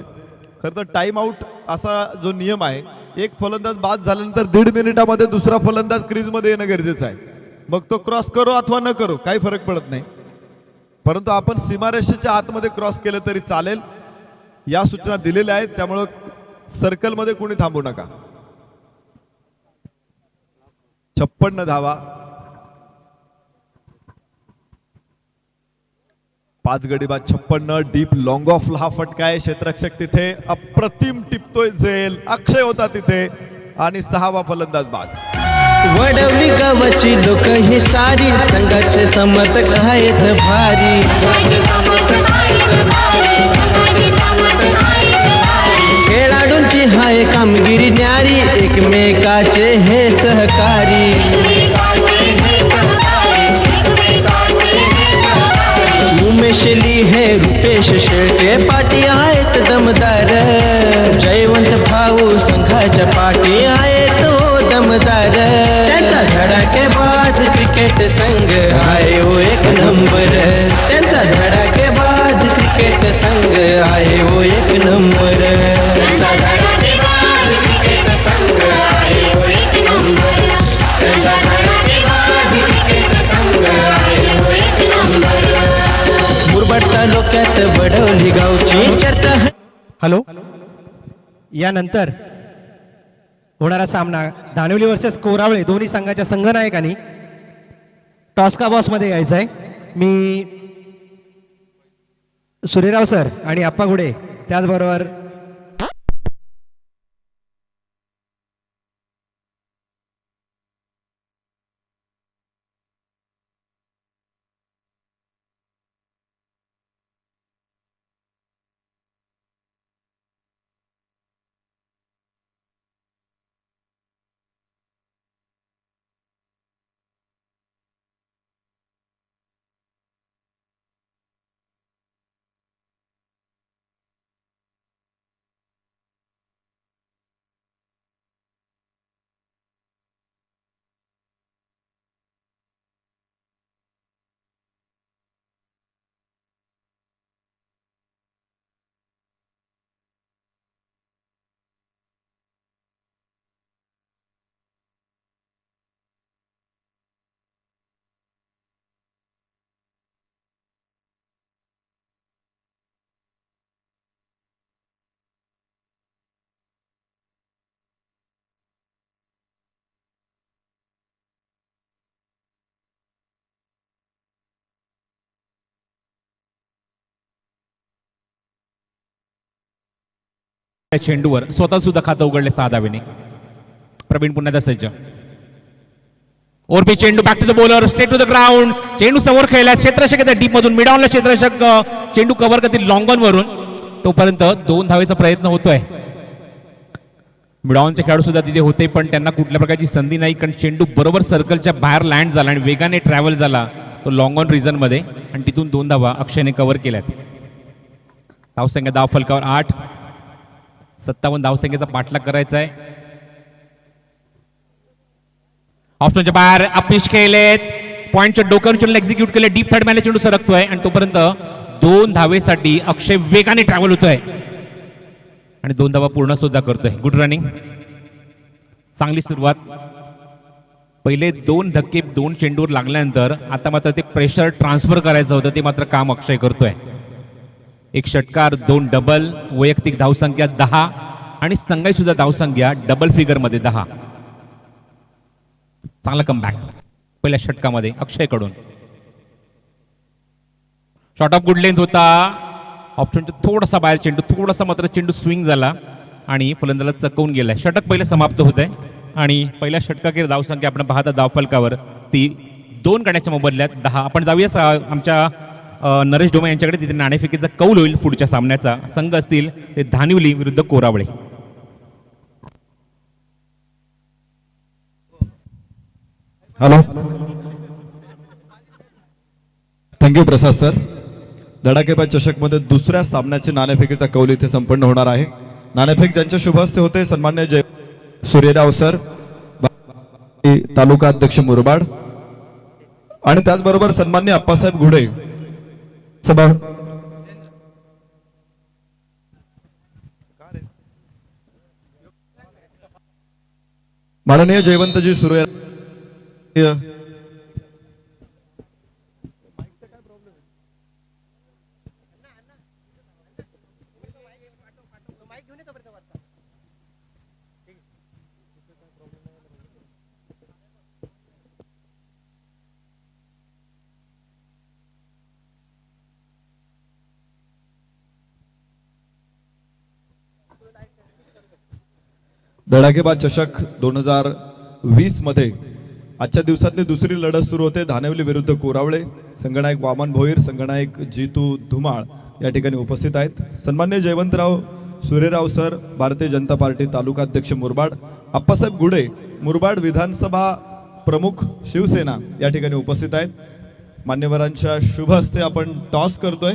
खरं तर टाइम आउट असा जो नियम आहे, एक फलंदाज बाद झाल्यानंतर 1.5 मिनिटामध्ये दुसरा फलंदाज क्रीजमध्ये येणं गरजेचं आहे. मग तो क्रॉस करो अथवा न करो काही फरक पडत नाही, परंतु आपण सीमारेषेच्या आतमध्ये क्रॉस केलं तरी चालेल, या सूचना दिलेल्या आहेत. त्यामुळं सर्कलमध्ये कोणी थांबू नका. 56 धावा, 5 गडी बाद, 56. डीप लॉंग ऑफ हा फटका आहे. क्षेत्ररक्षक तिथे अप्रतिम टिपतोय झेल. अक्षय होता तिथे आणि 6वा फलंदाज बाद. वडवली गावाची लोक ही सारी संघाचे समर्थक आहेत भारी. खेळाडूंची हाय कामगिरी न्यारी, एकमेकाचे हे सहकारी. उमेश हे रुपेश शेळके पाठी आहेत दमदार. जयवंत भाऊ संघाच्या पाठी आहेत हो दमदार. त्यांचा धडाकेबाज क्रिकेट संघ आहे हो एक नंबर. त्यांचा धडाकेबाज क्रिकेट संघ आहे हो एक नंबर. त्यांचा धडाकेबाज क्रिकेट संघ आहे हो एक नंबर. त्यांचा धडाकेबाज क्रिकेट संघ आहे हो एक नंबर. मुरबाड तालुक्यात वडवली गावची चर्चा. हॅलो, यानंतर होणारा सामना दानिवली वर्सेस कोरावळे, दोन्ही संघाच्या संघनायकांनी टॉस का बॉस मध्ये यायचं आहे. मी सूर्यराव सर आणि अप्पा गुडे, त्याचबरोबर चेंडूवर स्वतः सुद्धा खातं उघडले 6 धावेने. प्रवीण पुन्हा एकदा सज्ज. ओरबी चेंडू back to the bowler, straight to the ground. चेंडू समोर खेळला, क्षेत्ररक्षक येतात डीप मधून, मिड ऑनला क्षेत्ररक्षक चेंडू कव्हर करतील लॉंग ऑन वरून. तोपर्यंत 2 धावेचा प्रयत्न होतोय. मिड ऑनचे खेळाडू सुद्धा तिथे होते, पण त्यांना कुठल्या प्रकारची संधी नाही, कारण चेंडू बरोबर सर्कलच्या बाहेर लँड झाला आणि वेगाने ट्रॅव्हल झाला तो लॉंग ऑन रिझन मध्ये, आणि तिथून 2 धावा अक्षयने कव्हर केल्यात. धावसंख्या धाव फलकावर 8. 57 धावसंख्येचा पाठलाग करायचा आहे. ऑप्शनच्या बाहेर अपिश केलेत. पॉईंटच्या डोक्यावर चेंडूला एक्झिक्यूट केले, डीप थर्ड मॅनला चेंडू सरकतोय आणि तोपर्यंत 2 धावेसाठी अक्षय वेगाने ट्रॅव्हल होतोय आणि 2 धावा पूर्ण सुद्धा करतोय. गुड रनिंग, चांगली सुरुवात. पहिले 2 धक्के 2 चेंडूवर लागल्यानंतर आता मात्र ते प्रेशर ट्रान्सफर करायचं होतं, ते मात्र काम अक्षय करतोय. 1 षटकार, 2 डबल, वैयक्तिक धावसंख्या 10 आणि संघाची सुद्धा धावसंख्या डबल फिगर मध्ये 10. चांगला कमबॅक पहिल्या षटकामध्ये अक्षय कडून. शॉर्ट ऑफ गुड लेंथ होता, ऑप्शन थोडासा बाहेर चेंडू, थोडासा मात्र चेंडू स्विंग झाला आणि फलंदाला चकवून गेलाय. षटक पहिले समाप्त होत आहे आणि पहिल्या षटकाखेर धावसंख्या आपण पाहता धावफलकावर ती 2 गड्याच्या मोबदल्यात 10. आपण जाऊया आमच्या नरेश डोमे यांच्याकडे, तिथे नाणेफेकीचा कौल होईल पुढच्या सामन्याचा. संघ असतील ते धानिवली विरुद्ध कोरावळे. हॅलो, थँक्यू प्रसाद सर. धडाकेबाज चषकमध्ये दुसऱ्या सामन्याची नाणेफेकीचा कौल इथे संपन्न होणार आहे. नाणेफेक ज्यांच्या शुभ हस्ते होते सन्मान्य जय सूर्यराव सर, तालुका अध्यक्ष मुरबाड, आणि त्याचबरोबर सन्मान्य अप्पासाहेब घुडे सभा माननीय जयवंतजी सूर्य धडाकेबाज चषक 2020 मध्ये आजच्या दिवसातली दुसरी लढत सुरू होते. धानिवली विरुद्ध कोरावळे. संघनायक वामन भोईर, संघनायक जितू धुमाळ या ठिकाणी उपस्थित आहेत. सन्मान्य जयवंतराव सूर्यराव सर, भारतीय जनता पार्टी तालुका अध्यक्ष मुरबाड, अप्पासाहेब गुडे, मुरबाड विधानसभा प्रमुख शिवसेना या ठिकाणी उपस्थित आहेत. मान्यवरांच्या शुभ हस्ते आपण टॉस करतोय.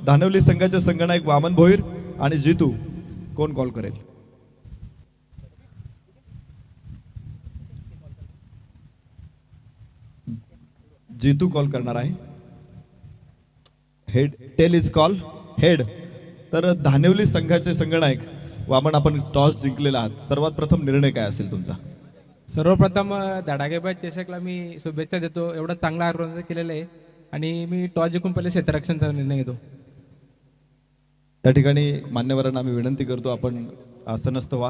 धानिवली संघाचे संघनायक वामन भोईर आणि जितू, कोण कॉल करेल? जितू कॉल करणार आहे. Head, tail is call head. तर धानिवली संघाचे संघनायक वामन, आपण टॉस जिंकलेला आहात. सर्वात प्रथम निर्णय काय असेल तुमचा? सर्वप्रथम धडाकेबाज चषकला मी शुभेच्छा देतो. एवढं चांगलं आयोजन केलेलं आहे आणि मी टॉस जिंकून पहिले क्षेत्ररक्षणचा निर्णय घेतो. त्या ठिकाणी मान्यवरांना आम्ही विनंती करतो, आपण आसनस्थ व्हा.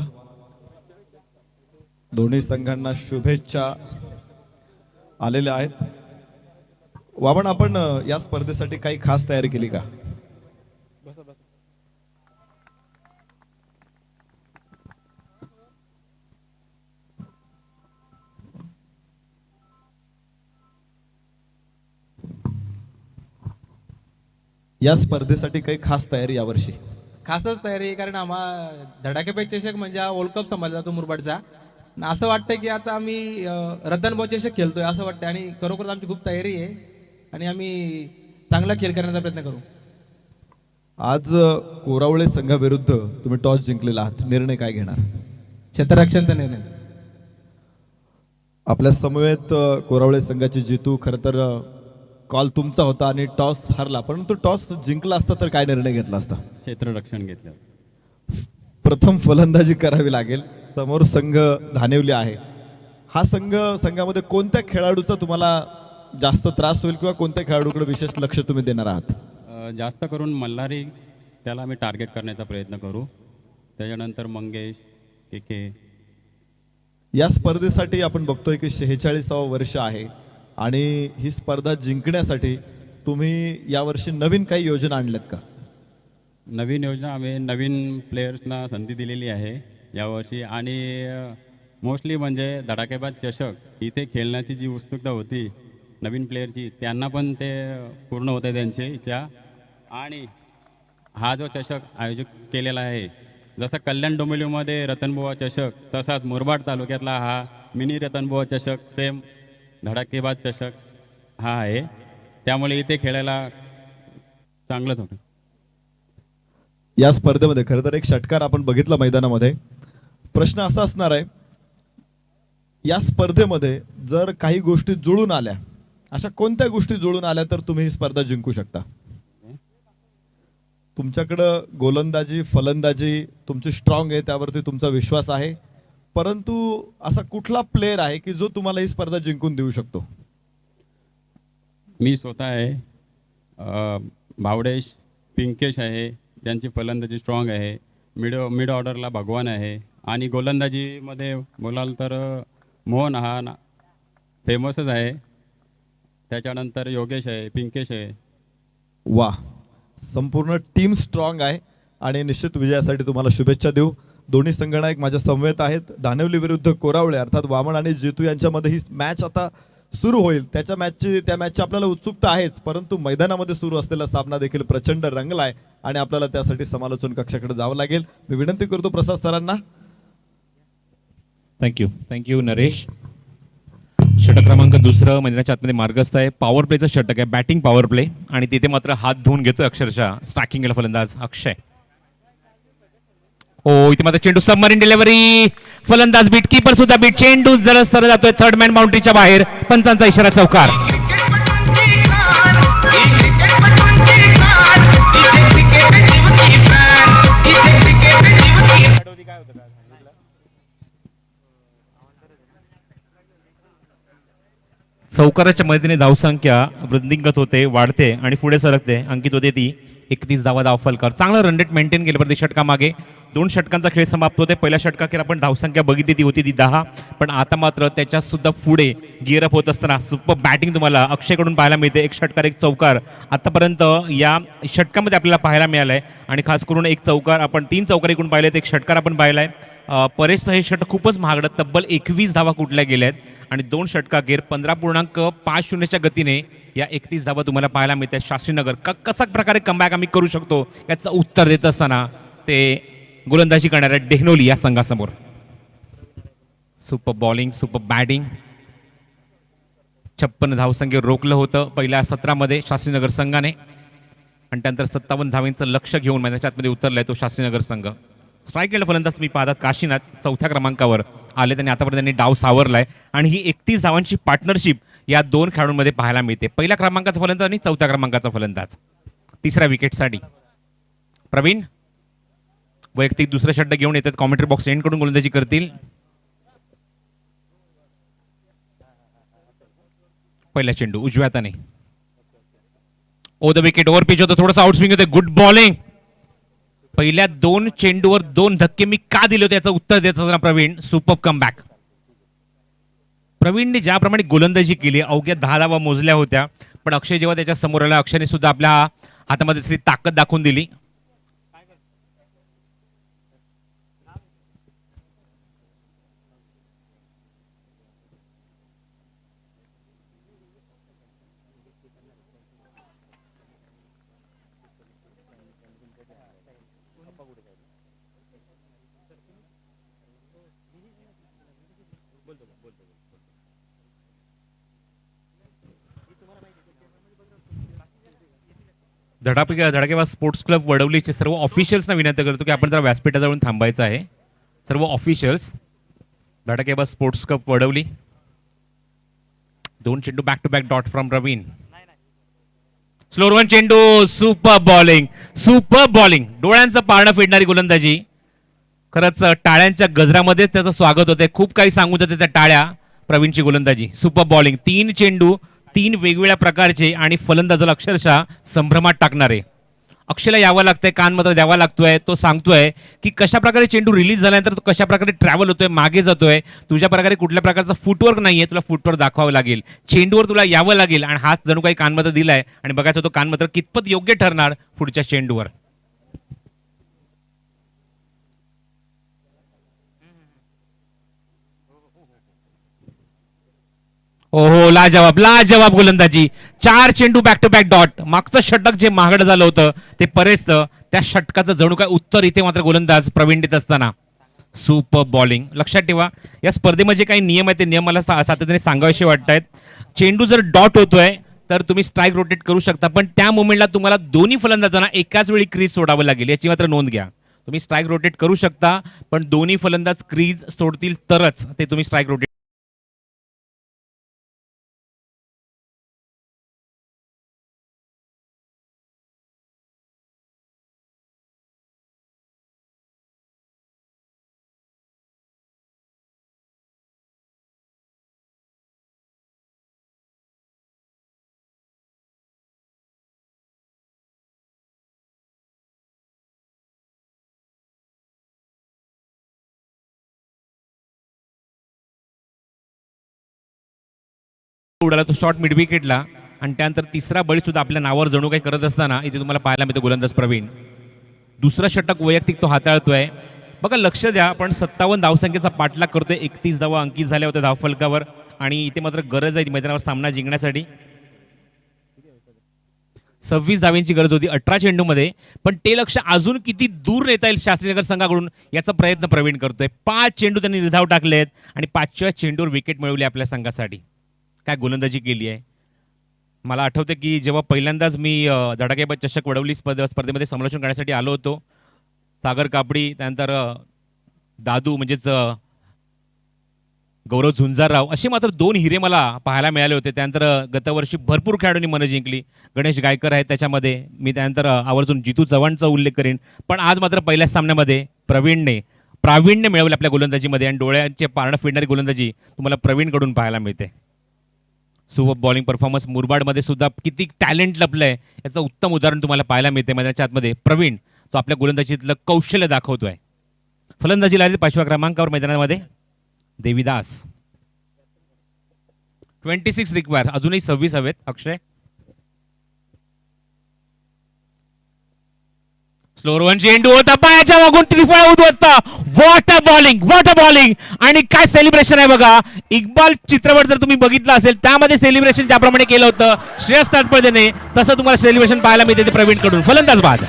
दोन्ही संघांना शुभेच्छा आलेल्या आहेत. वामन, आपण या स्पर्धेसाठी काही खास तयारी केली का? या स्पर्धेसाठी काही खास तयारी यावर्षी? खासच तयारी आहे, कारण धडाकेबाज चषक म्हणजे हा वर्ल्ड कप समजला जातो मुरबाडचा. आणि असं वाटतं की आता आम्ही रतनभाऊ चषक खेळतोय असं वाटतं आणि खरोखर आमची खूप तयारी आहे आणि आम्ही चांगला खेळ करण्याचा प्रयत्न करू. आज कोरावळे संघाविरुद्ध तुम्ही टॉस जिंकलेला आहात, निर्णय काय घेणार? क्षेत्ररक्षणचा निर्णय. आपल्या समवेत कोरावळे संघाची जितू, खरं तर कॉल तुमचा होता आणि टॉस हरला, परंतु टॉस जिंकला असता तर काय निर्णय घेतला असता? क्षेत्ररक्षण घेतलं. प्रथम फलंदाजी करावी लागेल. समोर संघ धानिवली आहे. हा संघामध्ये कोणत्या खेळाडूचा तुम्हाला जास्त त्रास होईल किंवा कोणत्या खेळाडूकडे विशेष लक्ष तुम्ही देणार आहात? जास्त करून मल्हारी, त्याला आम्ही टार्गेट करण्याचा प्रयत्न करू. त्याच्यानंतर मंगेश, के. या स्पर्धेसाठी आपण बघतोय की 46वा वर्ष आहे आणि ही स्पर्धा जिंकण्यासाठी तुम्ही यावर्षी नवीन काही योजना आणल्यात का? नवीन योजना, आम्ही नवीन प्लेयर्सना संधी दिलेली आहे यावर्षी आणि मोस्टली म्हणजे धडाकेबाज चषक इथे खेळण्याची जी उत्सुकता होती नवीन प्लेयरची, त्यांना पण ते पूर्ण होते त्यांची इच्छा. आणि हा जो चषक आयोजित केलेला आहे, जसं कल्याण डोंबिवलीमध्ये रतनबुवा चषक, तसाच मुरबाड तालुक्यातला हा मिनी रतनबुवा चषक, सेम धडाकेबाज चषक हा आहे. त्यामुळे इथे खेळायला चांगलंच होतं. या स्पर्धेमध्ये खरं तर एक षटकार आपण बघितला मैदानामध्ये. प्रश्न असा असणार आहे, या स्पर्धेमध्ये जर काही गोष्टी जुळून आल्या अशा कोणत्या गोष्टी जुळून आल्या तर तुम्ही ही स्पर्धा जिंकू शकता? तुमच्याकडं गोलंदाजी फलंदाजी तुमची स्ट्रॉंग आहे, त्यावरती तुमचा विश्वास आहे, परंतु असा कुठला प्लेअर आहे की जो तुम्हाला ही स्पर्धा जिंकून देऊ शकतो? मी स्वतः आहे, भावडेश पिंकेश आहे, ज्यांची फलंदाजी स्ट्रॉंग आहे, मिड ऑर्डरला भगवान आहे, आणि गोलंदाजीमध्ये बोलाल तर मोहन हा फेमसच आहे, त्याच्यानंतर योगेश आहे, पिंकेश आहे. वा, संपूर्ण टीम स्ट्रॉंग आहे आणि निश्चित विजयासाठी तुम्हाला शुभेच्छा देऊ. दोन्ही संघनायक माझ्या समवेत आहेत. दानिवली विरुद्ध कोरावळे अर्थात वामन आणि जितू यांच्यामध्ये ही मॅच आता सुरू होईल. त्या मॅचची आपल्याला उत्सुकता आहेच, परंतु मैदानामध्ये सुरू असलेला सामना देखील प्रचंड रंगलाय आणि आपल्याला त्यासाठी समालोचन कक्षाकडे जावं लागेल. मी विनंती करतो प्रसाद सरांना. थँक्यू नरेश. षटक क्रमांक दुसरं मैदानाच्या आतमध्ये मार्गस्थ आहे. पॉवर प्लेचं षटक आहे, बॅटिंग पॉवर प्ले, आणि तिथे मात्र हात धुवून घेतोय अक्षरशः स्ट्रायकिंग केला फलंदाज अक्षय. ओ, इथे मात्र चेंडू सबमरीन डिलिव्हरी, फलंदाज बीट, कीपर सुद्धा बीट, चेंडू जरस तर जातोय थर्ड मॅन बाउंड्रीच्या बाहेर. पंचांचा इशारा चौकार. चौकाराच्या मदतीने धावसंख्या वृद्धिंगत होते, वाढते आणि पुढे सरकते. अंकित होते ती 31 धावा धाव फलकर. चांगलं रन रेट मेंटेन केलं प्रति षटकामागे. 2 षटकांचा खेळ समाप्त होते. पहिल्या षटकाखेर आपण धावसंख्या बघितली ती होती ती 10, पण आता मात्र त्याच्या सुद्धा पुढे गिअरअप होत असताना सुपर बॅटिंग तुम्हाला अक्षयकडून पाहायला मिळते. 1 षटकार 1 चौकार आतापर्यंत या षटकामध्ये आपल्याला पाहायला मिळालंय, आणि खास करून 1 चौकार, आपण 3 चौकार एकूण पाहिलेत, 1 षटकार आपण पाहिलाय. परेशचं हे षटक खूपच महागडं, तब्बल 21 धावा कुठल्या गेल्या आहेत, आणि 2 षटकाखेर 15.50च्या गतीने या 31 धावा तुम्हाला पाहायला मिळतात. शास्त्रीनगर कसा प्रकारे कमबॅक आम्ही करू शकतो याचं उत्तर देत असताना ते गोलंदाजी करणाऱ्या डेहनोली या संघासमोर. Super bowling, super batting. 56 धावसंख्येवर रोखलं होतं पहिल्या 17मध्ये शास्त्रीनगर संघाने, आणि त्यानंतर 57 धावांचं लक्ष घेऊन मैदानाच्या आतमध्ये उतरलाय तो शास्त्रीनगर संघ. स्ट्राईक केलेला फलंदाज तुम्ही पाहतात काशीनाथ 4थ्या क्रमांकावर आले, त्यांनी आतापर्यंत त्यांनी डाव सावरलाय, आणि ही 31 धावांची पार्टनरशिप या 2 खेळाडूंमध्ये पाहायला मिळते. पहिल्या क्रमांकाचा फलंदाज आणि 4थ्या क्रमांकाचा फलंदाज. तिसऱ्या विकेटसाठी प्रवीण वैयक्तिक दुसरं षटक घेऊन येतात. कॉमेंट्री बॉक्स एंड कडून गोलंदाजी करतील. पहिला चेंडू उजव्या हाताने, ओ द विकेट, ओव्हर पिच होतं, थोडंसं आउटस्विंग होते. Good bowling. पहिल्या 2 चेंडूवर 2 धक्के मी का दिले होते याचं उत्तर देत असताना प्रवीण सुपर कमबॅक. प्रवीणने ज्याप्रमाणे गोलंदाजी केली, अवघ्या 10 धावा मोजल्या होत्या, पण अक्षय जेव्हा त्याच्या समोर आला, अक्षयने सुद्धा आपल्या हातामध्ये असलेली ताकद दाखवून दिली. धडाकेबाज स्पोर्ट्स क्लब वडवलीचे सर्व ऑफिशियल्सना विनंती करतो की आपण जरा व्यासपीठाजवळून थांबायचं आहे. सर्व ऑफिशियल्स, धडाकेबाज स्पोर्ट्स क्लब वडवली. 2 चेंडू back to back dot from Pravin. Slower 1 चेंडू, सुपर बॉलिंग, सुपर बॉलिंग. डोळ्यांचं पारणं फेडणारी गोलंदाजी. खरंच टाळ्यांच्या गजरामध्येच त्याचं स्वागत होते. खूप काही सांगून जाते त्या टाळ्या. प्रवीणची गोलंदाजी, सुपर बॉलिंग. 3 चेंडू, 3 वेगवेगळ्या प्रकारचे, आणि फलंदाजाला अक्षरशः संभ्रमात टाकणारे. अक्षयला यावं लागतंय, कान मात्र द्यावा लागतोय. तो सांगतोय की कशा प्रकारे चेंडू रिलीज झाल्यानंतर तो कशा प्रकारे ट्रॅव्हल होतोय, मागे जातोय. तुझ्या प्रकारे कुठल्या प्रकारचा फुटवर्क नाहीये, तुला फुटवर्क दाखवावं लागेल, चेंडूवर तुला यावं लागेल. आणि हाच जणू काही कानमत्र दिलाय, आणि बघायचं तो कानमत्र कितपत योग्य ठरणार पुढच्या चेंडूवर. ओहो, लाजवाब, लाजवाब गोलंदाजी. 4 चेंडू बॅक टू बॅक डॉट. मागचं षटक जे महागडं झालं होतं ते परेशचं, त्या षटकाचं जणू काय उत्तर इथे मात्र गोलंदाज प्रवीण देत असताना सुपर बॉलिंग. लक्षात ठेवा, या स्पर्धेमध्ये काही नियम आहेत ते नियम मला सातत्याने सांगावेसे वाटतायत. चेंडू जर डॉट होतोय तर तुम्ही स्ट्राईक रोटेट करू शकता, पण त्या मोमेंटला तुम्हाला दोन्ही फलंदाजांना एकाच वेळी क्रीज सोडावं लागेल, याची मात्र नोंद घ्या. तुम्ही स्ट्राईक रोटेट करू शकता, पण दोन्ही फलंदाज क्रीज सोडतील तरच ते तुम्ही स्ट्राईक रोटेट उडाला तो शॉट मिड विकेटला आणि त्यानंतर तिसरा बळी सुद्धा आपल्या नावावर जणू काही करत असताना इथे तुम्हाला पाहायला मिळतो गोलंदाज प्रवीण. दुसरा षटक वैयक्तिक तो हाताळतोय. बघा लक्ष द्या, पण 57 धावसंख्येचा पाठलाग करतोय. 31 धावा अंकित झाल्या होत्या धावफलकावर आणि इथे मात्र गरज आहे मैदानावर सामना जिंकण्यासाठी. 26 धाव्यांची गरज होती 18 चेंडूमध्ये, पण ते लक्ष अजून किती दूर नेता येईल शास्त्रीनगर संघाकडून याचा प्रयत्न प्रवीण करतोय. 5 चेंडू त्यांनी निर्धाव टाकलेत आणि 5व्या चेंडूवर विकेट मिळवली आपल्या संघासाठी. काय गोलंदाजी केली आहे. मला आठवतं की जेव्हा पहिल्यांदाच मी धडाकेबाज चषक वडवली स्पर्धेमध्ये समालोचन करण्यासाठी आलो होतो, सागर कापडी त्यानंतर दादू म्हणजेच गौरव झुंजारराव असे मात्र 2 हिरे मला पाहायला मिळाले होते. त्यानंतर गतवर्षी भरपूर खेळाडूंनी मनं जिंकली. गणेश गायकर आहेत त्याच्यामध्ये, मी त्यानंतर आवर्जून जितू चव्हाणचा उल्लेख करेन. पण आज मात्र पहिल्याच सामन्यामध्ये प्रवीणने प्रावीण्य मिळवलं आपल्या गोलंदाजीमध्ये आणि डोळ्यांचे पारणं फिरणारी गोलंदाजी तुम्हाला प्रवीणकडून पाहायला मिळते. सुपर बॉलिंग परफॉर्मन्स मुरबाडमध्ये सुद्धा किती टॅलेंट लपलंय याचं उत्तम उदाहरण तुम्हाला पाहायला मिळते. मैदानाच्या आतमध्ये प्रवीण तो आपल्या गोलंदाजीतलं कौशल्य दाखवतोय. फलंदाजीला आले 5व्या क्रमांकावर मैदानामध्ये देवीदास. 26 रिक्वायर, अजूनही 26 हवेत. अक्षय स्लोअर वन चेंडू होता पायाच्या मागून त्रिफळा उद्ध्वस्त. व्हॉट अ बॉलिंग आणि काय सेलिब्रेशन आहे बघा. इक्बाल चित्रपट जर तुम्ही बघितला असेल त्यामध्ये सेलिब्रेशन ज्याप्रमाणे केलं होतं श्रेयस ताटपळेने, तसं तुम्हाला सेलिब्रेशन पाहायला मिळते प्रवीण कडून. फलंदाज बाद.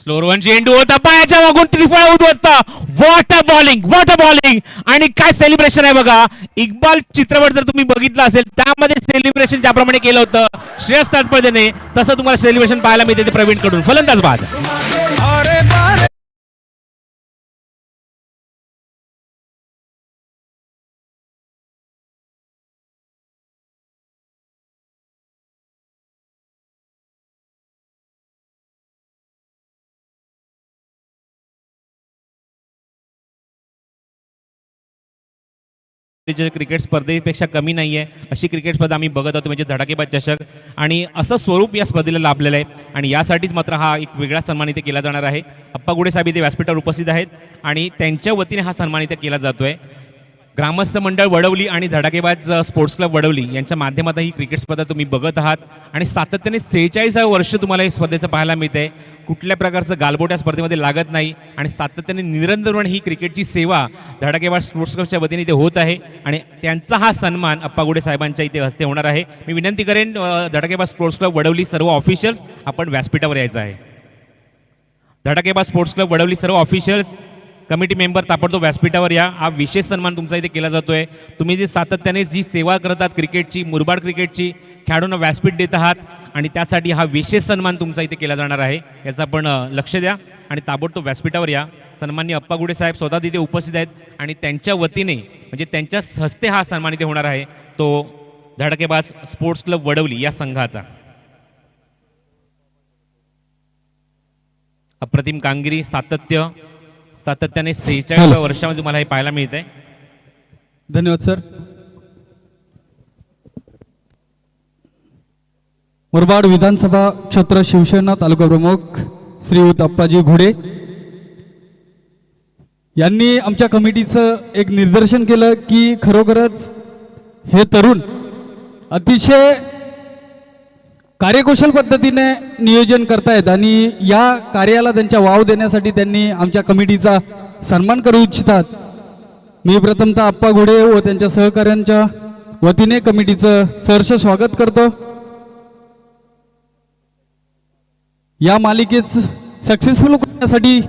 स्लोअर वन चेंडू होता पायाच्या मागून त्रिफळा उद्ध्वस्त. व्हॉट अ बॉलिंग आणि काय सेलिब्रेशन आहे बघा. इक्बाल चित्रपट जर तुम्ही बघितला असेल त्यामध्ये सेलिब्रेशन ज्याप्रमाणे केलं होतं श्रेयस ताटपळेने, तसं तुम्हाला सेलिब्रेशन पाहायला मिळते प्रवीण कडून. फलंदाज बाद. क्रिकेट स्पर्धेपेक्षा कमी नाही आहे अशी क्रिकेट स्पर्धा आम्ही बघत होतो, म्हणजे धडाकेबाज चषक. आणि असं स्वरूप या स्पर्धेला लाभलेलं आहे आणि यासाठीच मात्र हा एक वेगळा सन्मान इथे केला जाणार आहे. अप्पा गुडे साहेब इथे व्यासपीठावर उपस्थित आहेत आणि त्यांच्या वतीने हा सन्मान इथे केला जातोय. ग्रामस्थ मंडळ वडवली आणि धडाकेबाज स्पोर्ट्स क्लब वडवली यांच्या माध्यमातून ही क्रिकेट स्पर्धा तुम्ही बघत आहात आणि सातत्याने 46 वर्ष तुम्हाला या स्पर्धेचं पाहायला मिळतंय. कुठल्या प्रकारचं गालबोट या स्पर्धेमध्ये लागत नाही आणि सातत्याने निरंतरपणे ही क्रिकेटची सेवा धडाकेबाज स्पोर्ट्स क्लबच्या वतीने इथे होत आहे आणि त्यांचा हा सन्मान अप्पा गुडे साहेबांच्या इथे हस्ते होणार आहे. मी विनंती करेन धडाकेबाज स्पोर्ट्स क्लब वडवली सर्व ऑफिशियल्स आपण व्यासपीठावर यायचं आहे. धडाकेबाज स्पोर्ट्स क्लब वडवली सर्व ऑफिशियल्स कमिटी मेंबर ताबडतोब व्यासपीठावर या. हा विशेष सन्मान तुमचा इथे केला जातोय. तुम्ही जे सातत्याने जी सेवा करतात क्रिकेटची, मुरबाड क्रिकेटची, खेळाडूंना व्यासपीठ देत आहात आणि त्यासाठी हा विशेष सन्मान तुमचा इथे केला जाणार आहे. याचं आपण लक्ष द्या आणि ताबडतोब व्यासपीठावर या. सन्माननीय अप्पा गुडे साहेब स्वतः तिथे उपस्थित आहेत आणि त्यांच्या वतीने म्हणजे त्यांच्या हस्ते हा सन्मान इथे होणार आहे, तो धडाकेबाज स्पोर्ट्स क्लब वडवली या संघाचा. अप्रतिम कामगिरी, सातत्याने 46 वर्षामध्ये तुम्हाला हे पाहायला मिळतंय. धन्यवाद सर. मुरबाड विधानसभा क्षेत्र शिवसेना तालुका प्रमुख श्रीयुत अप्पाजी घोडे यांनी आमच्या कमिटीचं एक निदर्शन केलं की खरोखरच हे तरुण अतिशय कार्यकुशल पद्धतीने नियोजन करतायत आणि या कार्याला त्यांच्या वाव देण्यासाठी त्यांनी आमच्या कमिटीचा सन्मान करू इच्छितात. मी प्रथमतः अप्पा घोडे व त्यांच्या सहकाऱ्यांच्या वतीने कमिटीचं सहर्ष स्वागत करतो. या मालिकेत सक्सेसफुल करण्यासाठी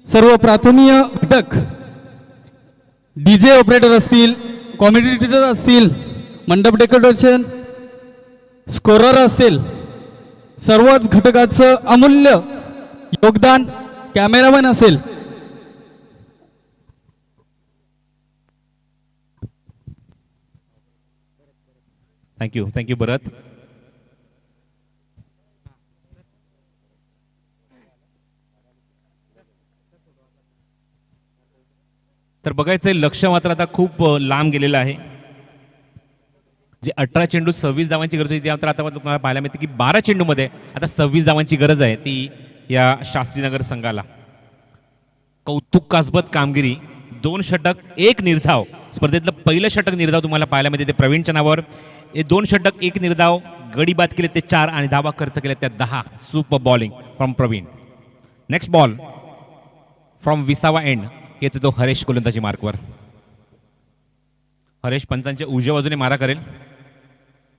सर्व प्राथमिक घटक डीजे ऑपरेटर असतील, कॉमेडिटेटर असतील, मंडप डेकोरेशन, स्कोरर असतील, सर्वच घटकाचं अमूल्य योगदान, कॅमेरामॅन असेल, थँक्यू भरत. तर बघायचंय लक्ष मात्र आता खूप लांब गेलेलं आहे. जे 18 चेंडू 26 धावांची गरज होती त्यानंतर आता तुम्हाला पाहायला मिळते की 12 चेंडूमध्ये आता 26 धावांची गरज आहे ती या शास्त्रीनगर संघाला. कौतुकास्पद कामगिरी, 2 षटक 1 निर्धाव. स्पर्धेतलं पहिलं षटक निर्धाव तुम्हाला पाहायला मिळते ते प्रवीणच्या नावावर. हे 2 षटक 1 निर्धाव, गडी बाद केले ते 4 आणि धावा खर्च केल्या त्या 10. Super bowling from Pravin. Next ball from विसावा एंड येतो तो हरेश गोलंदाजी मार्कवर. हरेश पंचांच्या उजव्या बाजूने मारा करेल,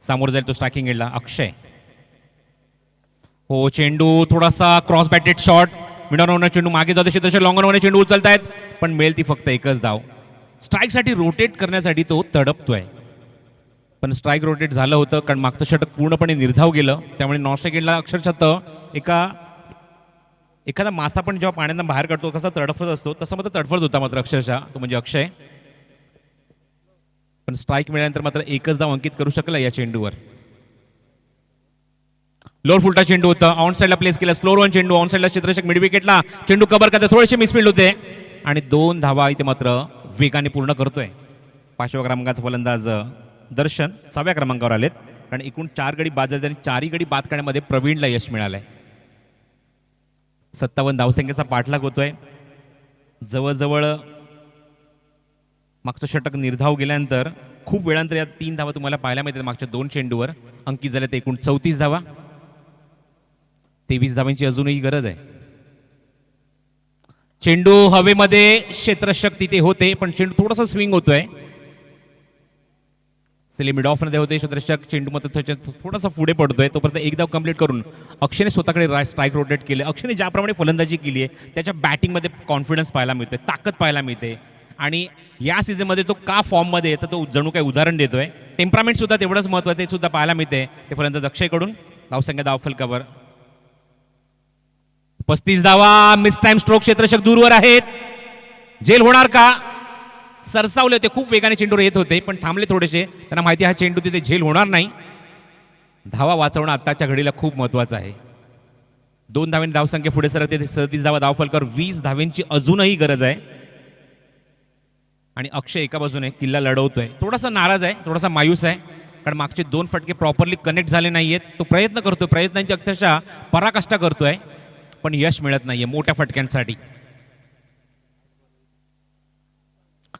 समोर जाईल तो स्ट्रायकिंग एंडला. अक्षय, हो चेंडू थोडासा क्रॉस बॅटेड शॉट, मिडॉन चेंडू मागे जातो क्षेत्ररक्षक, लॉंग ऑन चेंडू उचलतायत पण मिळेल ती फक्त एकच धाव. स्ट्राईकसाठी रोटेट करण्यासाठी तो तडपतोय, पण स्ट्राईक रोटेट झालं होतं कारण मागचं षटक पूर्णपणे निर्धाव गेलं. त्यामुळे नॉन स्ट्राईक एंडला अक्षरशः एखादा मासा पण जेव्हा पाण्यातून बाहेर काढतो कसा तडफत असतो तसं मात्र तडफत होता मात्र अक्षरशः तो म्हणजे अक्षय. पण स्ट्राईक मिळाल्यानंतर मात्र एकच धाव अंकित करू शकला या चेंडूवर. लोअर फुलटा चेंडू होता, ऑन साईडला प्लेस केला, स्लोअर वन चेंडू, ऑन साईडला क्षेत्ररक्षक मिड विकेटला चेंडू कव्हर करतात, थोडेसे मिसफिल्ड होते आणि 2 धावा इथे मात्र वेगाने पूर्ण करतोय. 5व्या क्रमांकाचा फलंदाज दर्शन 6व्या क्रमांकावर आलेत कारण एकूण 4 गडी बाद झाले आणि 4ही गडी बाद करण्यामध्ये प्रवीणला यश मिळालंय. 57 धावसंख्येचा पाठलाग होतोय. जवळजवळ मागचं षटक निर्धाव गेल्यानंतर खूप वेळानंतर या 3 धावा तुम्हाला पाहायला मिळतात. मागच्या 2 चेंडूवर अंकित झाले ते एकूण 34 धावा. 23 धावांची अजूनही गरज आहे. चेंडू हवेमध्ये, क्षेत्ररक्षक तिथे होते पण चेंडू थोडासा स्विंग होतोय. मिड ऑफ मध्ये होते क्षेत्ररक्षक, चेंडू मात्र थोडासा पुढे पडतोय. तोपर्यंत एक धाव कंप्लीट करून अक्षयने स्वतःकडे स्ट्राईक रोटेट केले. अक्षयने ज्याप्रमाणे फलंदाजी केली आहे त्याच्या बॅटिंगमध्ये कॉन्फिडन्स पाहायला मिळतोय, ताकद पाहायला मिळते आणि या सीझनमध्ये तो का फॉर्ममध्ये याचं तो जणू काही उदाहरण देतोय. टेम्परामेंट सुद्धा तेवढंच महत्त्वाचं ते सुद्धा पाहायला मिळते. ते फलंदाज अक्षयकडून धावसंख्या धाव फलकावर 35 धावा. मिस टाइम स्ट्रोक, क्षेत्ररक्षक दूरवर आहेत. जेल होणार का? सरसावले होते, खूप वेगाने चेंडूवर येत होते पण थांबले थोडेसे. त्यांना माहिती हा चेंडू तिथे झेल होणार नाही. धावा वाचवणं आताच्या घडीला खूप महत्वाचं आहे. 2 धावांनी धावसंख्या पुढे सरकते. 37 धावा धाव फलकावर. 20 धावांची अजूनही गरज आहे आणि अक्षय एका बाजूने किल्ला लढवतोय. थोडासा नाराज आहे, थोडासा मायूस आहे कारण मागचे 2 फटके प्रॉपरली कनेक्ट झाले नाहीयेत. तो प्रयत्न करतोय, प्रयत्नांची अक्षरशः पराकाष्ठा करतोय पण यश मिळत नाहीये मोठ्या फटक्यांसाठी.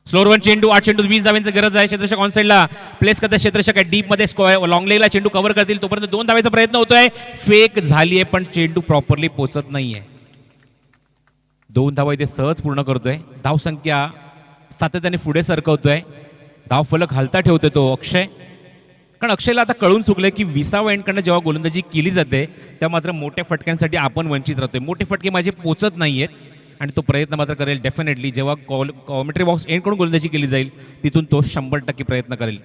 स्लोअर वन चेंडू, 8 चेंडू 20 धावांची गरज आहे. क्षेत्ररक्षक ऑन साईडला प्लेस करतात, क्षेत्ररक्षक आहे डीप मध्ये, लॉंग लेगला चेंडू कव्हर करतील तोपर्यंत 2 धावांचा प्रयत्न होतोय. फेक झालीये पण चेंडू प्रॉपरली पोहोचत नाहीये. 2 धावा इथे सहज पूर्ण करतोय. धावसंख्या सातत्याने पुढे सरकवतोय. धाव फलक हलता ठेवतोय तो अक्षय, कारण अक्षयला आता कळून चुकलंय की विसावा एंडकडनं जेव्हा गोलंदाजी केली जाते तेव्हा मात्र मोठ्या फटक्यांसाठी आपण वंचित राहतोय. मोठे फटके माझे पोचत नाहीयेत आणि तो प्रयत्न मात्र करेल डेफिनेटली. जेव्हा कॉमेंट्री बॉक्स एंडकडून गोलंदाजी केली जाईल तिथून तो 100% प्रयत्न करेल.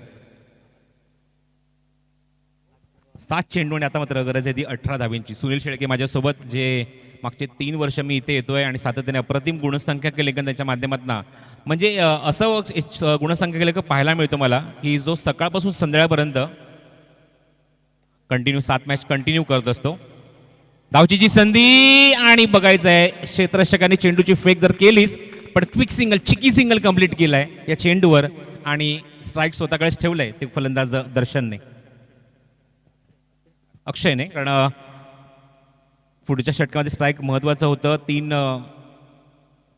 7 चेंडू आणि आता मात्र गरज आहे ती 18 धावांची. सुनील शेळके माझ्यासोबत, जे मागचे 3 वर्ष मी इथे येतोय आणि सातत्याने अप्रतिम गुणसंख्या लेखन त्यांच्या माध्यमातून, म्हणजे असं गुणसंख्या लेखन पाहायला मिळतो मला की जो सकाळपासून संध्याकाळपर्यंत कंटिन्यू 7 मॅच कंटिन्यू करत असतो. धावची जी संधी आणि बघायचं आहे क्षेत्ररक्षकांनी चेंडूची फेक जर केलीस पण क्विक सिंगल, चिकी सिंगल कंप्लीट केलाय या चेंडूवर आणि स्ट्राईक स्वतःकडेच ठेवलंय ते फलंदाज दर्शनने, अक्षयने. कारण पुढच्या षटकामध्ये स्ट्राईक महत्वाचं होतं. 3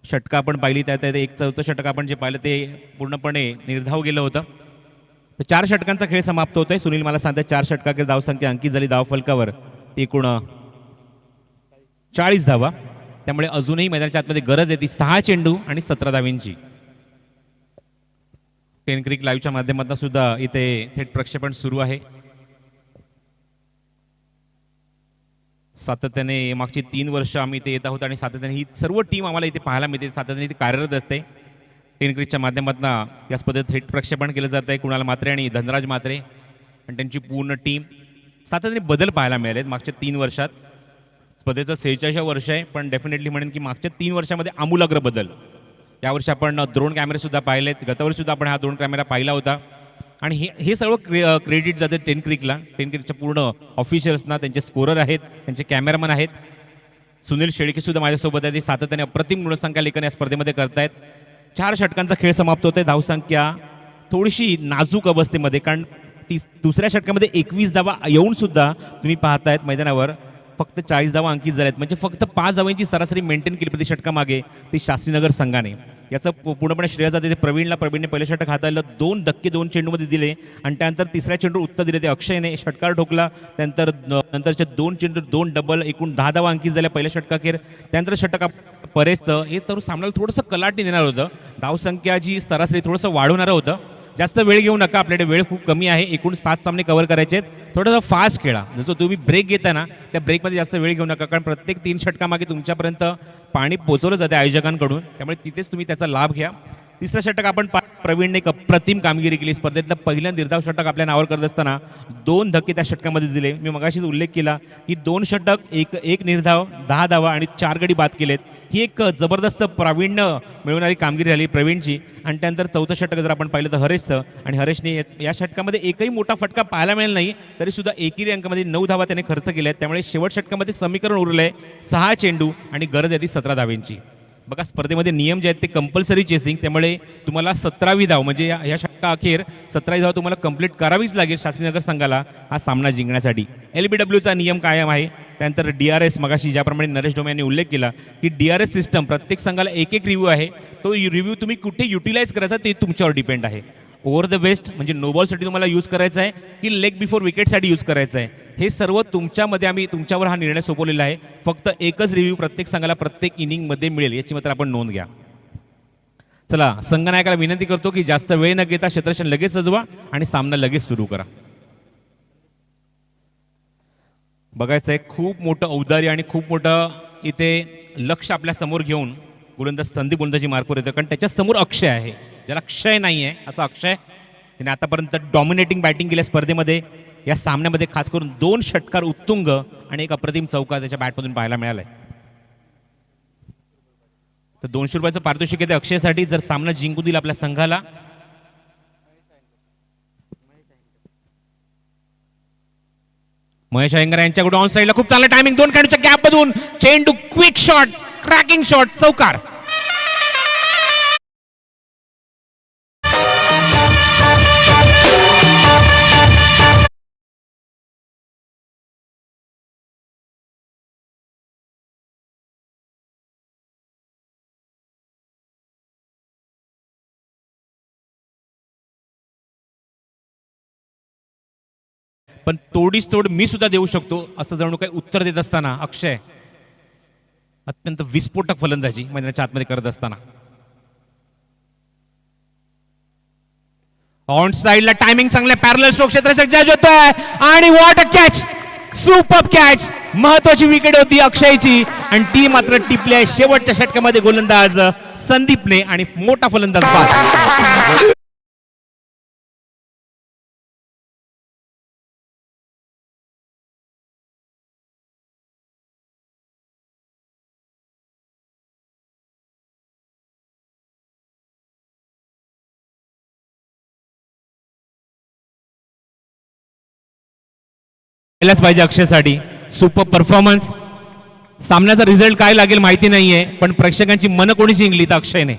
षटकं आपण पाहिली, त्यात 1/4 षटक आपण जे पाहिलं ते पूर्णपणे निर्धाव गेलं होतं. तर 4 षटकांचा खेळ समाप्त होतोय. सुनील मला सांगतात 4 षटकांची धावसंख्या अंकित झाली धाव फलकावर ती एकूण 40 धावा. त्यामुळे अजूनही मैदानाच्या आतमध्ये गरज आहे ती 6 चेंडू आणि 17 धावांची. टेन क्रिक लाईव्हच्या माध्यमातून सुद्धा इथे थेट प्रक्षेपण सुरू आहे. सातत्याने मागची 3 वर्ष आम्ही इथे येत आहोत आणि सातत्याने ही सर्व टीम आम्हाला इथे पाहायला मिळते, सातत्याने इथे कार्यरत असते. टेन क्रिकच्या माध्यमातून या स्पर्धेत थेट प्रक्षेपण केलं जात आहे. कुणाल मात्रे आणि धनराज मात्रे आणि त्यांची पूर्ण टीम. सातत्याने बदल पाहायला मिळालेत मागच्या 3 वर्षात. स्पर्धेचं 46 वर्ष आहे पण डेफिनेटली म्हणेन की मागच्या 3 वर्षामध्ये आमूलाग्र बदल. यावर्षी आपण ड्रोन कॅमेरे सुद्धा पाहिलेत, गतवर्षी सुद्धा आपण हा ड्रोन कॅमेरा पाहिला होता आणि हे सर्व क्रेडिट जाते टेन क्रिकला. टेन क्रिकच्या पूर्ण ऑफिशियल्सना, त्यांचे स्कोरर आहेत, त्यांचे कॅमेरामन आहेत. सुनील शेळके सुद्धा माझ्यासोबत आहे. ते सातत्याने अप्रतिम गुणसंख्या लेखन या स्पर्धेमध्ये करतायत. 4 षटकांचा खेळ समाप्त होतोय. धावसंख्या थोडीशी नाजूक अवस्थेमध्ये, कारण दुसऱ्या षटकामध्ये 21 धावा येऊन सुद्धा तुम्ही पाहतायत मैदानावर फक्त 40 धावा अंकित झाल्यात, म्हणजे फक्त 5 धावांची सरासरी मेंटेन केली प्रति षटकामागे ती शास्त्रीनगर संघाने. याचं पूर्णपणे श्रेय जाते ते प्रवीणने पहिलं षटक हाताळलं, 2 धक्के 2 चेंडूमध्ये दिले आणि त्यानंतर तिसऱ्या चेंडू उत्तर दिले ते अक्षयने, षटकार ठोकला. नंतरचे 2 चेंडू 2 डबल, एकूण 10 धावा अंकित झाल्या पहिल्या षटकाखेर. त्यानंतर षटक परेस्त हे तर सामन्याला थोडंसं कलाटणी देणार होतं, धावसंख्या जी सरासरी थोडंसं वाढवणारं होतं. जास्त वेळ घेऊ नका, आपल्याकडे वेळ खूप कमी आहे, एकूण 7 सामने कव्हर करायचे आहेत. थोडंसं फास्ट खेळा, जसं तुम्ही ब्रेक घेता ना त्या ब्रेकमध्ये जास्त वेळ घेऊ नका, कारण प्रत्येक 3 षटकामागे तुमच्यापर्यंत पाणी पोचवलं जाते आयोजकांकडून, त्यामुळे तिथेच तुम्ही त्याचा लाभ घ्या. तिसरं षटक आपण प्रवीणने एक अप्रतिम कामगिरी केली. स्पर्धेतलं पहिलं निर्धाव षटक आपल्या नावावर करत असताना 2 धक्के त्या षटकामध्ये दिले. मी मगाशीच उल्लेख केला की 2 षटक, एक निर्धाव, 10 धावा आणि 4 गडी बाद केलेत. ही एक जबरदस्त प्रावीण्य मिळवणारी कामगिरी झाली प्रवीणची. आणि त्यानंतर चौथं षटक जर आपण पाहिलं तर हरेशचं, आणि हरेशने या षटकामध्ये एकही मोठा फटका पाहायला मिळेल नाही, तरी सुद्धा एकेरी अंकामध्ये 9 धावा त्याने खर्च केल्या आहेत. त्यामुळे शेवट षटकामध्ये समीकरण उरलंय 6 चेंडू आणि गरज आहे ती 17 धावेंची. बघा स्पर्धेमध्ये नियम जे आहेत ते कंपल्सरी चेसिंग, त्यामुळे तुम्हाला 17वी धाव म्हणजे या षटका अखेर 17वी धाव तुम्हाला कंप्लीट करावीच लागेल शास्त्रीनगर संघाला हा सामना जिंकण्यासाठी. LBWचा नियम कायम आहे. त्यानंतर DRS, मगाशी ज्याप्रमाणे नरेश डोमे यांनी उल्लेख केला की DRS सिस्टम प्रत्येक संघाला एक रिव्ह्यू आहे, तो रिव्ह्यू तुम्ही कुठे युटिलाइज करायचा ते तुमच्यावर डिपेंड आहे. ओव्हर द वेस्ट म्हणजे नो बॉलसाठी तुम्हाला यूज करायचा आहे की लेग बिफोर विकेटसाठी यूज करायचं आहे, हे सर्व तुमच्यामध्ये आम्ही तुमच्यावर हा निर्णय सोपवलेला आहे. फक्त एकच रिव्ह्यू प्रत्येक संघाला प्रत्येक इनिंगमध्ये मिळेल याची मात्र आपण नोंद घ्या. चला संघनायकाला विनंती करतो की जास्त वेळ न घेता क्षेत्ररक्षण लगेच सजवा आणि सामना लगेच सुरू करा. बघायचं आहे खूप मोठं औदार्य आणि खूप मोठं इथे लक्ष आपल्या समोर घेऊन गोलंदाज संदीप गोलंदाजी मार्कवर येतं, कारण त्याच्या समोर अक्षय आहे, ज्याला क्षय नाही आहे असं अक्षय. त्याने आतापर्यंत डॉमिनेटिंग बॅटिंग केल्या स्पर्धेमध्ये. या सामन्यामध्ये खास करून 2 षटकार उत्तुंग आणि एक अप्रतिम चौकार त्याच्या बॅटमधून पाहायला मिळालाय. तर 200 रुपयाचं पारितोषिक येते अक्षयसाठी जर सामना जिंकू दिला आपल्या संघाला. महेश अय्यंगार यांच्याकडून ऑन साईडला खूप चांगलं टायमिंग, 2 खेळाडूच्या गॅप मधून चेंडू, क्विक शॉट, क्रॅकिंग शॉट, चौकार. पण तोडीस तोड मी सुद्धा देऊ शकतो असं जणू काही उत्तर देत असताना अक्षय अत्यंत विस्फोटक फलंदाजी मैदानाच्या आतमध्ये करत असताना. ऑन साइडला टायमिंग चांगलं, पॅरलल स्ट्रोक, क्षेत्ररक्षक जज होतोय आणि what a catch, super catch. महत्वाची विकेट होती अक्षयची आणि ती मात्र टिपली आहे शेवटच्या षटकामध्ये गोलंदाज संदीपने आणि मोठा फलंदाज बाद. केलाच पाहिजे अक्षयसाठी सुपर परफॉर्मन्स. सामन्याचा रिझल्ट काय लागेल माहिती नाहीये, पण प्रेक्षकांची मन कोणी जिंकली तर अक्षयने.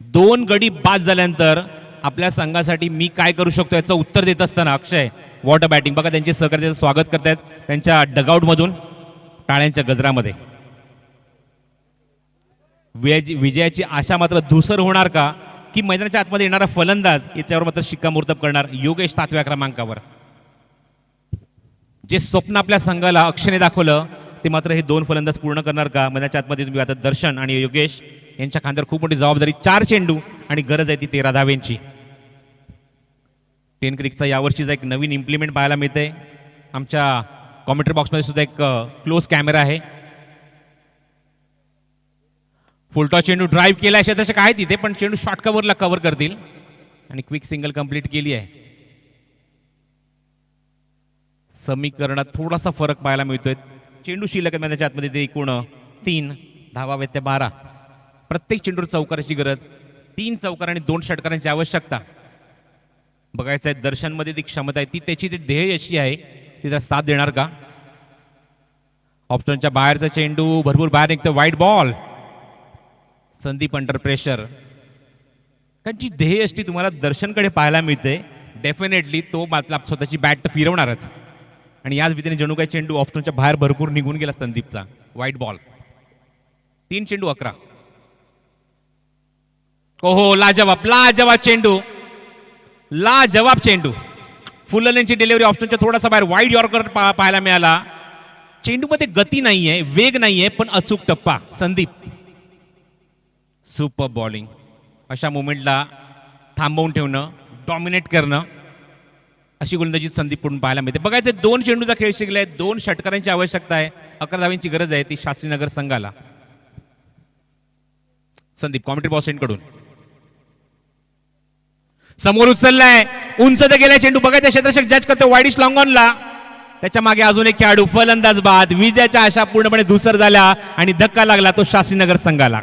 2 गडी बाद झाल्यानंतर आपल्या संघासाठी मी काय करू शकतो याचं उत्तर देत असताना अक्षय व्हॉट अ बॅटिंग. बघा त्यांचे सहकारी त्याचं स्वागत करतायत त्यांच्या डगआउट मधून टाळ्यांच्या गजरामध्ये. विजयाची आशा मात्र धुसर होणार का की मैदानाच्या आतमध्ये येणारा फलंदाज याच्यावर मात्र शिक्कामोर्तब करणार योगेश 7व्या क्रमांकावर. जे स्वप्न आपल्या संघाला अक्षयने दाखवलं ते मात्र हे 2 फलंदाज पूर्ण करणार का. मैदानाच्या आतमध्ये तुम्ही आता दर्शन आणि योगेश यांच्या खांद्यावर खूप मोठी जबाबदारी. 4 चेंडू आणि गरज आहे ती 13 धावेंची. 10 क्रिकचा यावर्षीचा एक नवीन इम्प्लिमेंट पाहायला मिळते. आमच्या कॉमेंट्री बॉक्समध्ये सुद्धा एक क्लोज कॅमेरा आहे. फुलटॉ चेंडू ड्राईव्ह केला आहे, क्षेत्ररक्षक आहे तिथे पण चेंडू शॉर्ट कव्हरला कव्हर करतील आणि क्विक सिंगल कंप्लीट केली आहे. समीकरणात थोडासा फरक पाहायला मिळतोय. चेंडू शिल्लक मैदानाच्या आतमध्ये ते एकूण 3 धावा व्यत्य 12. प्रत्येक चेंडूवर चौकाराची गरज, 3 चौकार आणि 2 षटकारांची आवश्यकता. बघायचं आहे दर्शनमध्ये ती क्षमता आहे, ती त्याची ती ध्येय अशी आहे ती त्याला साथ देणार का. ऑप्शनच्या बाहेरचा चेंडू भरपूर बाहेर निघतो, वाईट बॉल. Sandeep under pressure. कारण जी ध्येय अशी तुम्हाला दर्शनकडे पाहायला मिळते डेफिनेटली तो मात्र स्वतःची बॅट फिरवणारच. आणि याच भीतीने जणू काही चेंडू ऑप्शनच्या बाहेर भरपूर निघून गेला संदीपचा. वाईट बॉल. 3 चेंडू 11. ओहो, लाजवाब चेंडू, लाजवाब चेंडू. फुललेंची डिलिव्हरी ऑप्शनच्या थोडासा बाहेर वाईड यॉर्कर पाहायला मिळाला. चेंडूमध्ये गती नाहीये, वेग नाहीये, पण अचूक टप्पा. Sandeep super bowling. अशा मोमेंटला थांबवून ठेवणं, डॉमिनेट करणं, अशी गोलंदाजी संदीपकडून पाहायला मिळते. बघायचं 2 चेंडूचा खेळ शिकलाय, 2 षटकारांची आवश्यकता आहे, 11 धावांची गरज आहे ती शास्त्रीनगर संघाला. संदीप कॉमेंट्री बॉक्स कडून समोर उचललाय, उंच गेलाय चेंडू. बघायचं क्षेत्ररक्षक जज करतो वाईडिश लॉंग ऑनला. त्याच्या मागे अजून एक खेळाडू. फलंदाज बाद. विजयाच्या आशा पूर्णपणे धुसर झाल्या आणि धक्का लागला तो शास्त्रीनगर संघाला.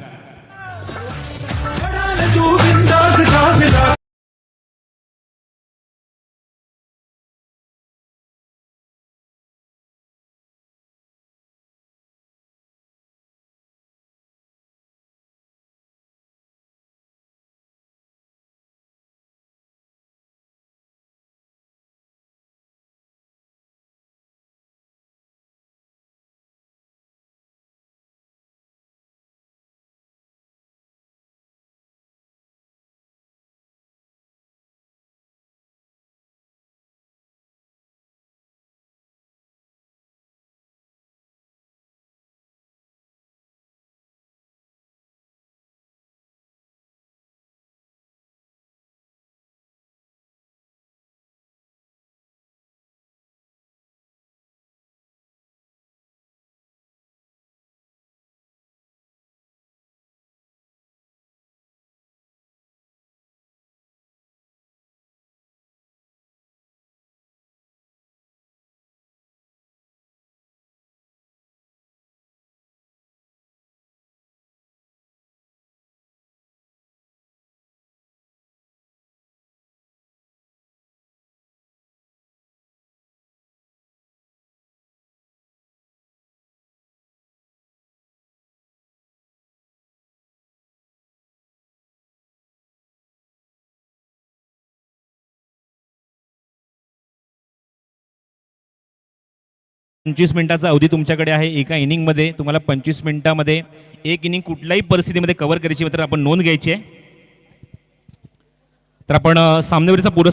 पंचवीस मिनिटाचा अवधी तुमच्याकडे आहे. एका इनिंगमध्ये तुम्हाला 25 मिनिटांमध्ये एक इनिंग कुठल्याही परिस्थितीमध्ये कव्हर करायची तर आपण नोंद घ्यायची आहे. तर आपण सामनेवरचा पुरस्कार